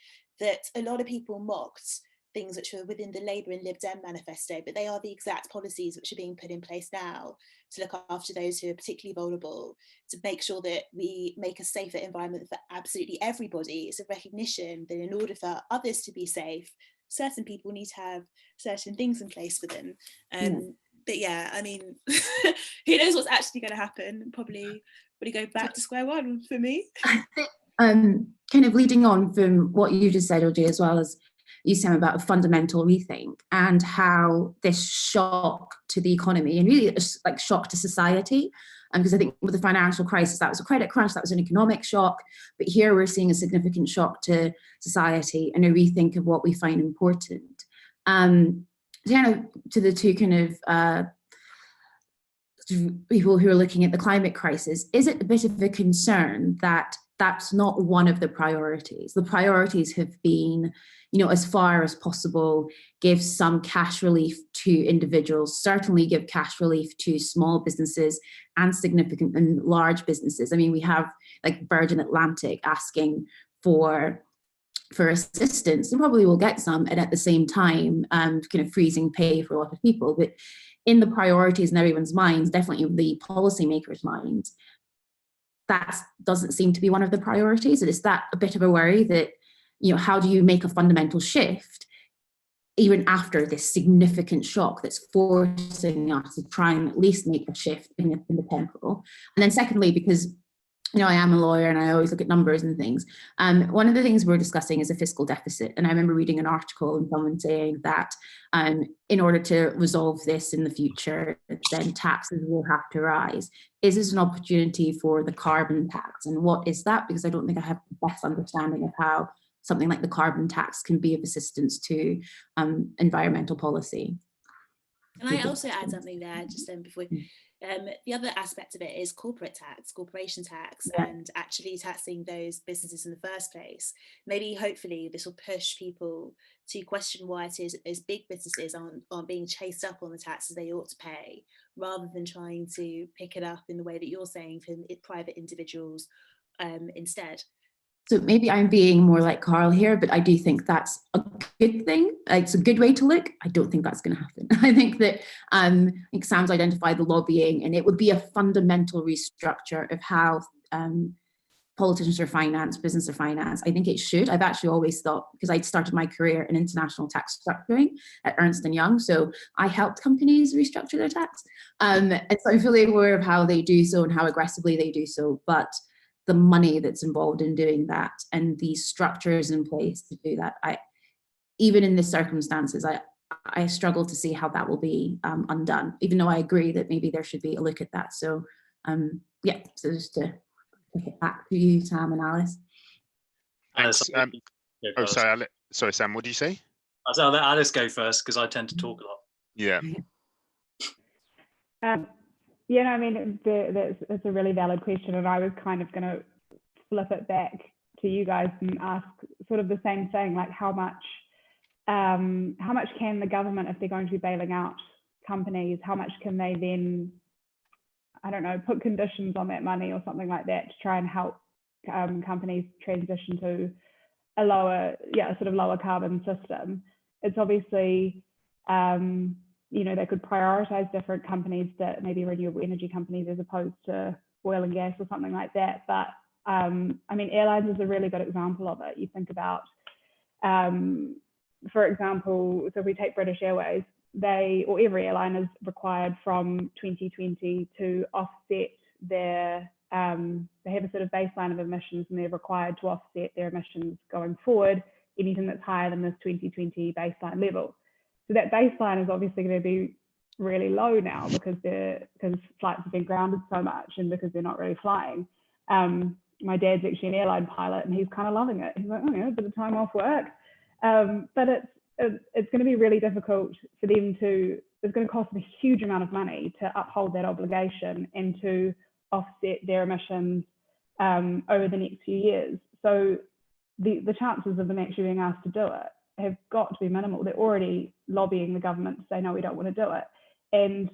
That a lot of people mocked things which were within the Labour and Lib Dem manifesto, but they are the exact policies which are being put in place now to look after those who are particularly vulnerable, to make sure that we make a safer environment for absolutely everybody. It's a recognition that in order for others to be safe, certain people need to have certain things in place for them. But yeah, I mean, who knows what's actually going to happen? Probably go back to square one for me. I think, kind of leading on from what you just said, OJ, as well as you said about a fundamental rethink and how this shock to the economy and really like shock to society. Because I think with the financial crisis, that was a credit crunch, that was an economic shock. But here we're seeing a significant shock to society and a rethink of what we find important. Kind of to the two kind of people who are looking at the climate crisis, is it a bit of a concern that that's not one of the priorities. The priorities have been, as far as possible, give some cash relief to individuals, certainly give cash relief to small businesses and significant and large businesses. I mean, we have like Virgin Atlantic asking for assistance, and probably will get some, and at the same time, kind of freezing pay for a lot of people. But in the priorities in everyone's minds, definitely in the policymakers' minds, that doesn't seem to be one of the priorities. And it's that a bit of a worry that, how do you make a fundamental shift even after this significant shock that's forcing us to try and at least make a shift in the temporal? And then secondly, because I am a lawyer and I always look at numbers and things. One of the things we're discussing is a fiscal deficit. And I remember reading an article and someone saying that in order to resolve this in the future, then taxes will have to rise. Is this an opportunity for the carbon tax? And what is that? Because I don't think I have the best understanding of how something like the carbon tax can be of assistance to environmental policy. Can I also add something there, just before? The other aspect of it is corporate tax, corporation tax, and actually taxing those businesses in the first place. Maybe, hopefully, this will push people to question why it is that those big businesses aren't being chased up on the taxes they ought to pay, rather than trying to pick it up in the way that you're saying from private individuals instead. So maybe I'm being more like Carl here, but I do think that's a good thing. It's a good way to look. I don't think that's going to happen. I think that Sam's identified the lobbying, and it would be a fundamental restructure of how politicians are financed, business are financed. I think it should. I've actually always thought, because I started my career in international tax structuring at Ernst & Young, so I helped companies restructure their tax. And so I'm fully aware of how they do so and how aggressively they do so. But the money that's involved in doing that and the structures in place to do that, even in the circumstances, I struggle to see how that will be undone, even though I agree that maybe there should be a look at that. So so just to take it back to you, Sam and Alice. Sorry, Sam, what did you say? I'll let Alice go first, because I tend to talk a lot. Yeah. I mean, it's a really valid question, and I was kind of going to flip it back to you guys and ask sort of the same thing, like how much can the government, if they're going to be bailing out companies, how much can they then, I don't know, put conditions on that money or something like that to try and help companies transition to a lower carbon system? It's obviously they could prioritize different companies, that maybe renewable energy companies as opposed to oil and gas or something like that. But I mean, airlines is a really good example of it. You think about, for example, so if we take British Airways, or every airline is required from 2020 to offset their, they have a sort of baseline of emissions, and they're required to offset their emissions going forward, anything that's higher than this 2020 baseline level. So that baseline is obviously going to be really low now because flights have been grounded so much and because they're not really flying. My dad's actually an airline pilot, and he's kind of loving it. He's like, a bit of time off work. But it's going to be really difficult for them to, it's going to cost them a huge amount of money to uphold that obligation and to offset their emissions over the next few years. So the chances of them actually being asked to do it have got to be minimal. They're already lobbying the government to say, no, we don't want to do it. And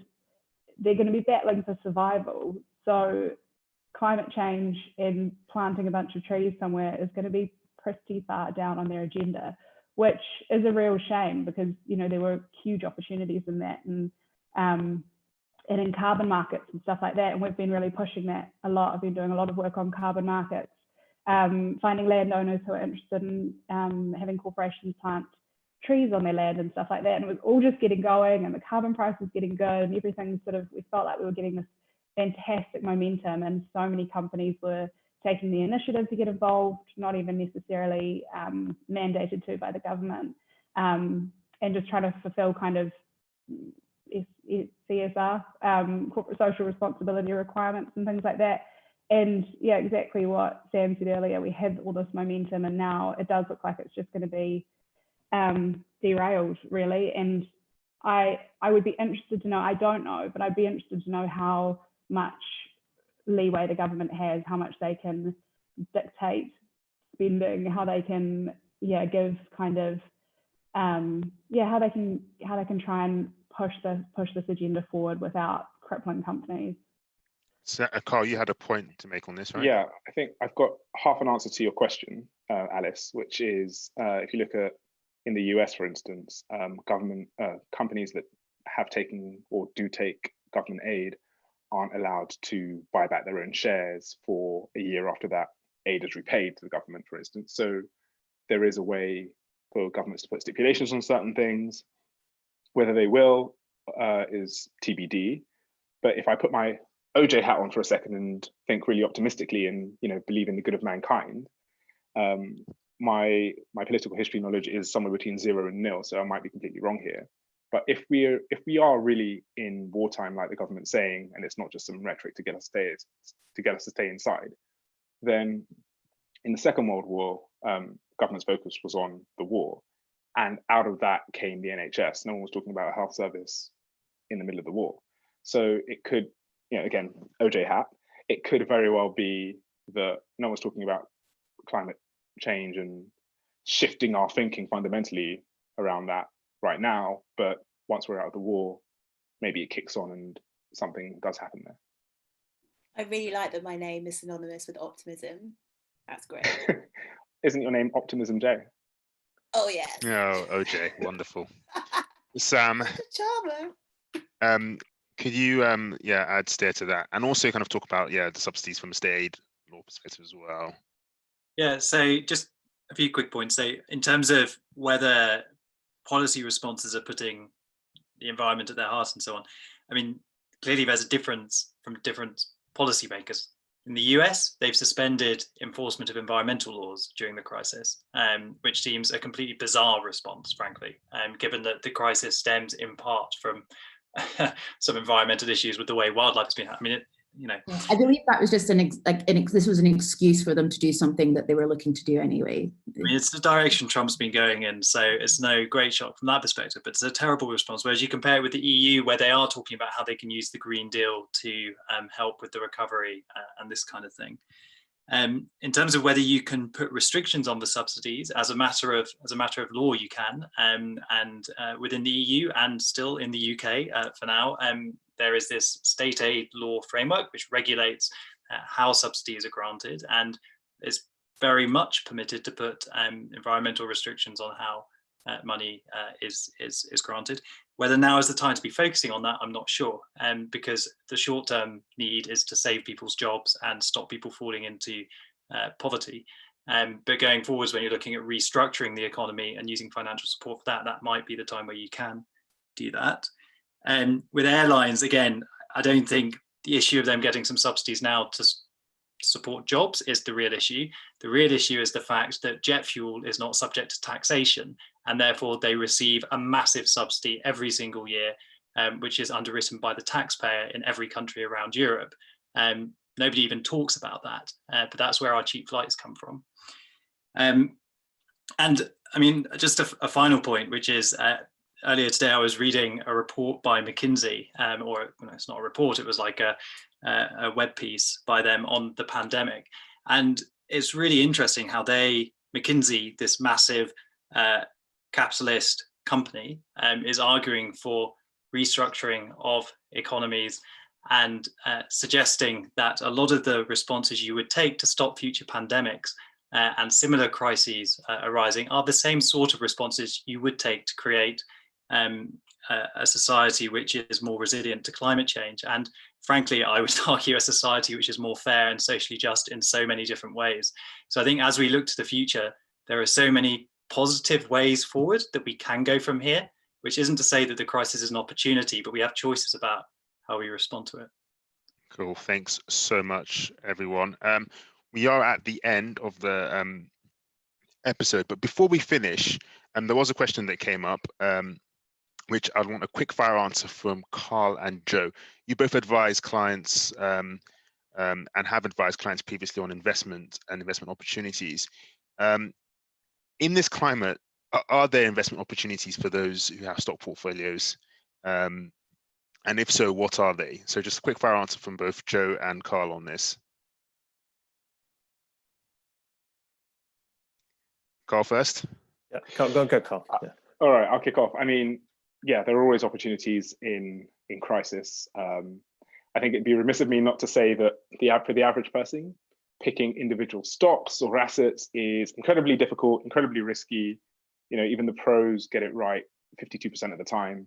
they're going to be battling for survival. So climate change and planting a bunch of trees somewhere is going to be pretty far down on their agenda, which is a real shame, because there were huge opportunities in that, and in carbon markets and stuff like that. And we've been really pushing that a lot. I've been doing a lot of work on carbon markets, finding landowners who are interested in having corporations plant trees on their land and stuff like that. And it was all just getting going, and the carbon price was getting good, and everything we felt like we were getting this fantastic momentum, and so many companies were taking the initiative to get involved, not even necessarily mandated to by the government, and just trying to fulfill kind of CSR, corporate social responsibility requirements and things like that. And yeah, exactly what Sam said earlier, we have all this momentum, and now it does look like it's just going to be derailed, really. And I would be interested to know, I don't know, but I'd be interested to know how much leeway the government has, how much they can dictate spending, how they can give kind of how they can try and push this agenda forward without crippling companies. So, Carl, you had a point to make on this, right? Yeah, I think I've got half an answer to your question, Alice, which is if you look at in the US, for instance, government companies that have taken or do take government aid aren't allowed to buy back their own shares for a year after that aid is repaid to the government, for instance. So there is a way for governments to put stipulations on certain things. Whether they will is TBD. But if I put my OJ hat on for a second and think really optimistically and believe in the good of mankind, my political history knowledge is somewhere between 0 and 0, so I might be completely wrong here. But if we are really in wartime, like the government's saying, and it's not just some rhetoric to get us to stay inside, then in the Second World War, government's focus was on the war, and out of that came the NHS. No one was talking about a health service in the middle of the war. So it could, again, OJ hat, it could very well be that no one's talking about climate change and shifting our thinking fundamentally around that right now, but once we're out of the war, maybe it kicks on and something does happen there. I really like that my name is synonymous with optimism. That's great. Isn't your name Optimism J? Oh yes. Oh, OJ, wonderful. Sam, charmer. could you add steer to that, and also kind of talk about the subsidies from a state aid law perspective as well? Yeah, so just a few quick points. So in terms of whether policy responses are putting the environment at their heart and so on, I mean, clearly there's a difference from different policymakers. In the US, they've suspended enforcement of environmental laws during the crisis, which seems a completely bizarre response, frankly, given that the crisis stems in part from some environmental issues with the way wildlife has been. I mean, I believe that was just this was an excuse for them to do something that they were looking to do anyway. I mean, it's the direction Trump's been going in, so it's no great shock from that perspective, but it's a terrible response. Whereas you compare it with the EU, where they are talking about how they can use the Green Deal to help with the recovery and this kind of thing. In terms of whether you can put restrictions on the subsidies as a matter of law, you can, and within the EU and still in the UK for now, there is this state aid law framework which regulates how subsidies are granted, and is very much permitted to put environmental restrictions on how money is granted. Whether now is the time to be focusing on that, I'm not sure, because the short-term need is to save people's jobs and stop people falling into poverty. But going forwards, when you're looking at restructuring the economy and using financial support for that, that might be the time where you can do that. With airlines, again, I don't think the issue of them getting some subsidies now to support jobs is the real issue. The real issue is the fact that jet fuel is not subject to taxation, and therefore they receive a massive subsidy every single year, which is underwritten by the taxpayer in every country around Europe. Nobody even talks about that, but that's where our cheap flights come from. And I mean, just a final point, which is earlier today I was reading a report by McKinsey, it's not a report, it was like a web piece by them on the pandemic. And it's really interesting how McKinsey, this massive capitalist company, is arguing for restructuring of economies and suggesting that a lot of the responses you would take to stop future pandemics and similar crises arising are the same sort of responses you would take to create a society which is more resilient to climate change. And frankly, I would argue a society which is more fair and socially just in so many different ways. So I think as we look to the future, there are so many positive ways forward that we can go from here, which isn't to say that the crisis is an opportunity, but we have choices about how we respond to it. Cool, thanks so much, everyone. We are at the end of the episode, but before we finish, there was a question that came up, which I want a quick fire answer from Carl and Joe. You both advise clients and have advised clients previously on investment and investment opportunities. In this climate, are there investment opportunities for those who have stock portfolios? And if so, what are they? So just a quick fire answer from both Joe and Carl on this. Carl first. Yeah, go, Carl. Yeah. All right, I'll kick off. I mean, yeah, there are always opportunities in crisis. I think it'd be remiss of me not to say that for the average person, picking individual stocks or assets is incredibly difficult, incredibly risky. You know, even the pros get it right 52% of the time.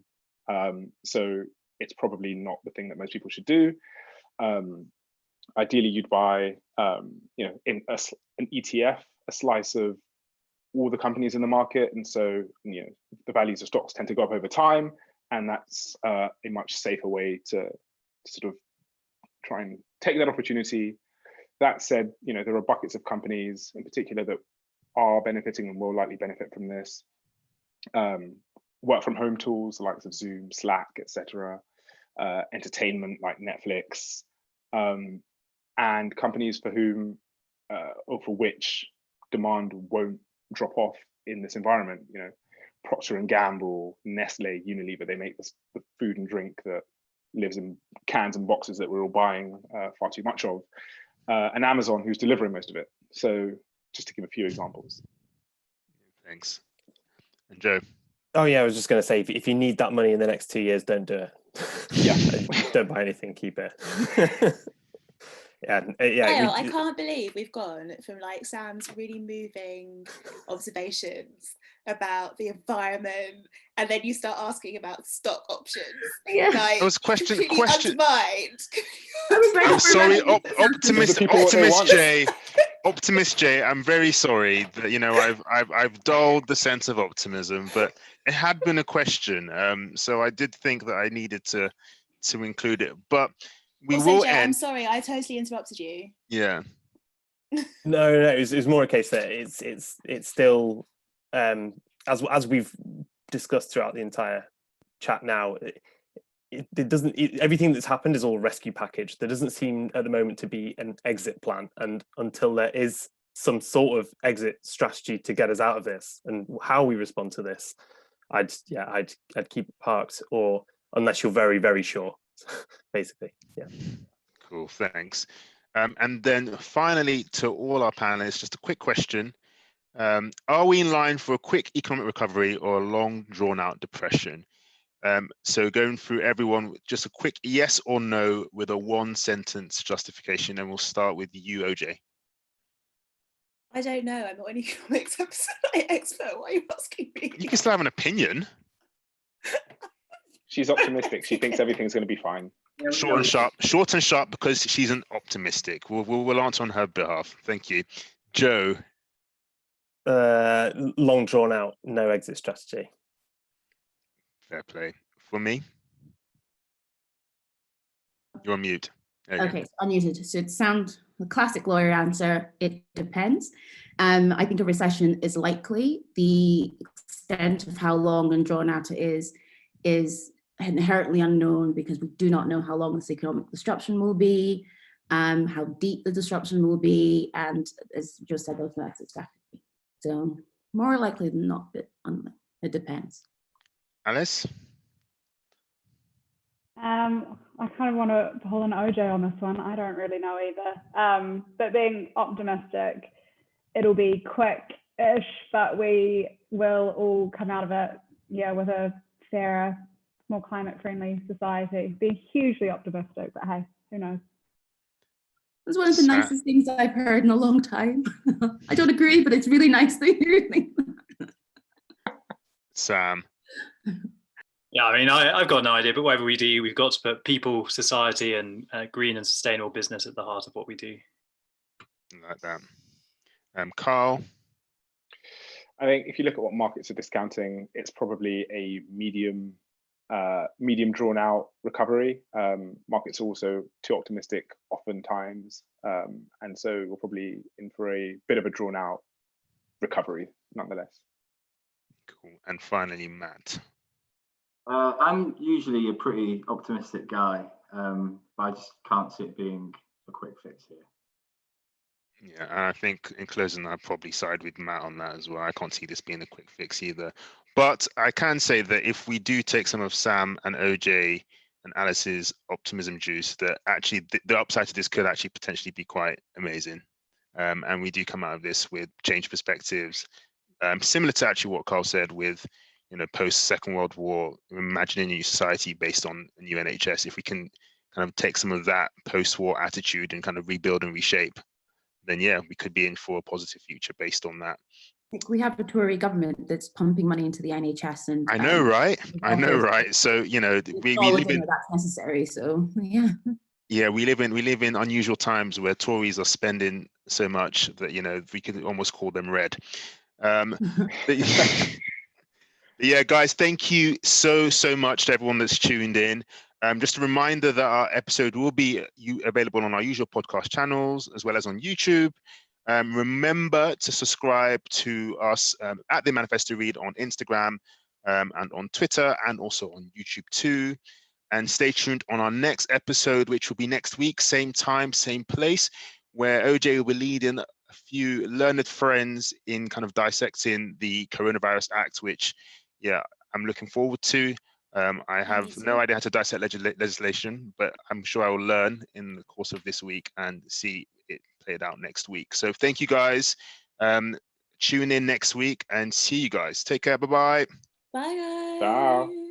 So it's probably not the thing that most people should do. Ideally, you'd buy, you know, in an ETF, a slice of all the companies in the market, and so you know the values of stocks tend to go up over time, and that's a much safer way to sort of try and take that opportunity. That said, you know, there are buckets of companies in particular that are benefiting and will likely benefit from this. Work from home tools, the likes of Zoom, Slack, etc. Entertainment like Netflix, and companies for whom or for which demand won't drop off in this environment. You know, Procter and Gamble, Nestle, Unilever, they make the food and drink that lives in cans and boxes that we're all buying far too much of, and Amazon, who's delivering most of it. So just to give a few examples. Thanks. And Joe? Oh yeah, I was just going to say, if you need that money in the next 2 years, don't do it. Yeah. Don't buy anything, keep it. Yeah. I can't believe we've gone from like Sam's really moving observations about the environment, and then you start asking about stock options. Yeah. Like, That was question. undermined. I'm sorry, Optimist J. I'm very sorry that, you know, I've dulled the sense of optimism, but it had been a question, so I did think that I needed to include it. But we also, will Joe, end. I'm sorry, I totally interrupted you. Yeah. No, it's more a case that it's still as we've discussed throughout the entire chat now. It doesn't. Everything that's happened is all rescue package. There doesn't seem at the moment to be an exit plan, and until there is some sort of exit strategy to get us out of this, and how we respond to this, I'd keep it parked, or unless you're very, very sure, basically. Yeah. Cool. Thanks. And then finally, to all our panelists, just a quick question: are we in line for a quick economic recovery or a long, drawn-out depression? So going through everyone, just a quick yes or no with a one-sentence justification, and we'll start with you, OJ. I don't know. I'm not an economics expert. Why are you asking me? You can still have an opinion. She's optimistic. She thinks everything's going to be fine. Short and sharp, because she's an optimistic. We'll answer on her behalf. Thank you, Joe. Long, drawn out, no exit strategy. Fair play. For me, you're on mute. Okay, so unmuted. So it sounds the classic lawyer answer. It depends. I think a recession is likely. The extent of how long and drawn out it is inherently unknown, because we do not know how long this economic disruption will be, how deep the disruption will be, and as Joe said, there's no exit strategy. So more likely than not, but it depends. Alice? I kind of want to pull an OJ on this one. I don't really know either. But being optimistic, it'll be quick-ish, but we will all come out of it, yeah, with a fairer, more climate-friendly society. Be hugely optimistic, but hey, who knows? It's one of the nicest things I've heard in a long time. I don't agree, but it's really nice to hear things. Sam? Yeah, I mean, I've got no idea, but whatever we do, we've got to put people, society, and green and sustainable business at the heart of what we do. Like that. Carl? I think if you look at what markets are discounting, it's probably a medium drawn out recovery. Markets are also too optimistic oftentimes, and so we're probably in for a bit of a drawn out recovery nonetheless. Cool. And finally, Matt. I'm usually a pretty optimistic guy, but I just can't see it being a quick fix here. Yeah, and I think in closing, I'd probably side with Matt on that as well. I can't see this being a quick fix either. But I can say that if we do take some of Sam and OJ and Alice's optimism juice, that actually the upside to this could actually potentially be quite amazing. And we do come out of this with changed perspectives, Similar to actually what Carl said with, post Second World War, imagining a new society based on a new NHS. If we can kind of take some of that post-war attitude and kind of rebuild and reshape, then yeah, we could be in for a positive future based on that. We have a Tory government that's pumping money into the NHS, and I know, right? I know, right? So we live in that's necessary. So yeah. Yeah, we live in unusual times where Tories are spending so much that we could almost call them red. But yeah, guys, thank you so much to everyone that's tuned in. Just a reminder that our episode will be available on our usual podcast channels as well as on YouTube. Remember to subscribe to us at The Manifesto Read on Instagram and on Twitter, and also on YouTube too. And stay tuned on our next episode, which will be next week, same time, same place, where OJ will be leading a few learned friends in kind of dissecting the Coronavirus Act, which, yeah, I'm looking forward to. I have no idea how to dissect legislation, but I'm sure I will learn in the course of this week and see it played out next week. So thank you, guys. Tune in next week and see you guys. Take care. Bye-bye. Bye, guys. Ciao.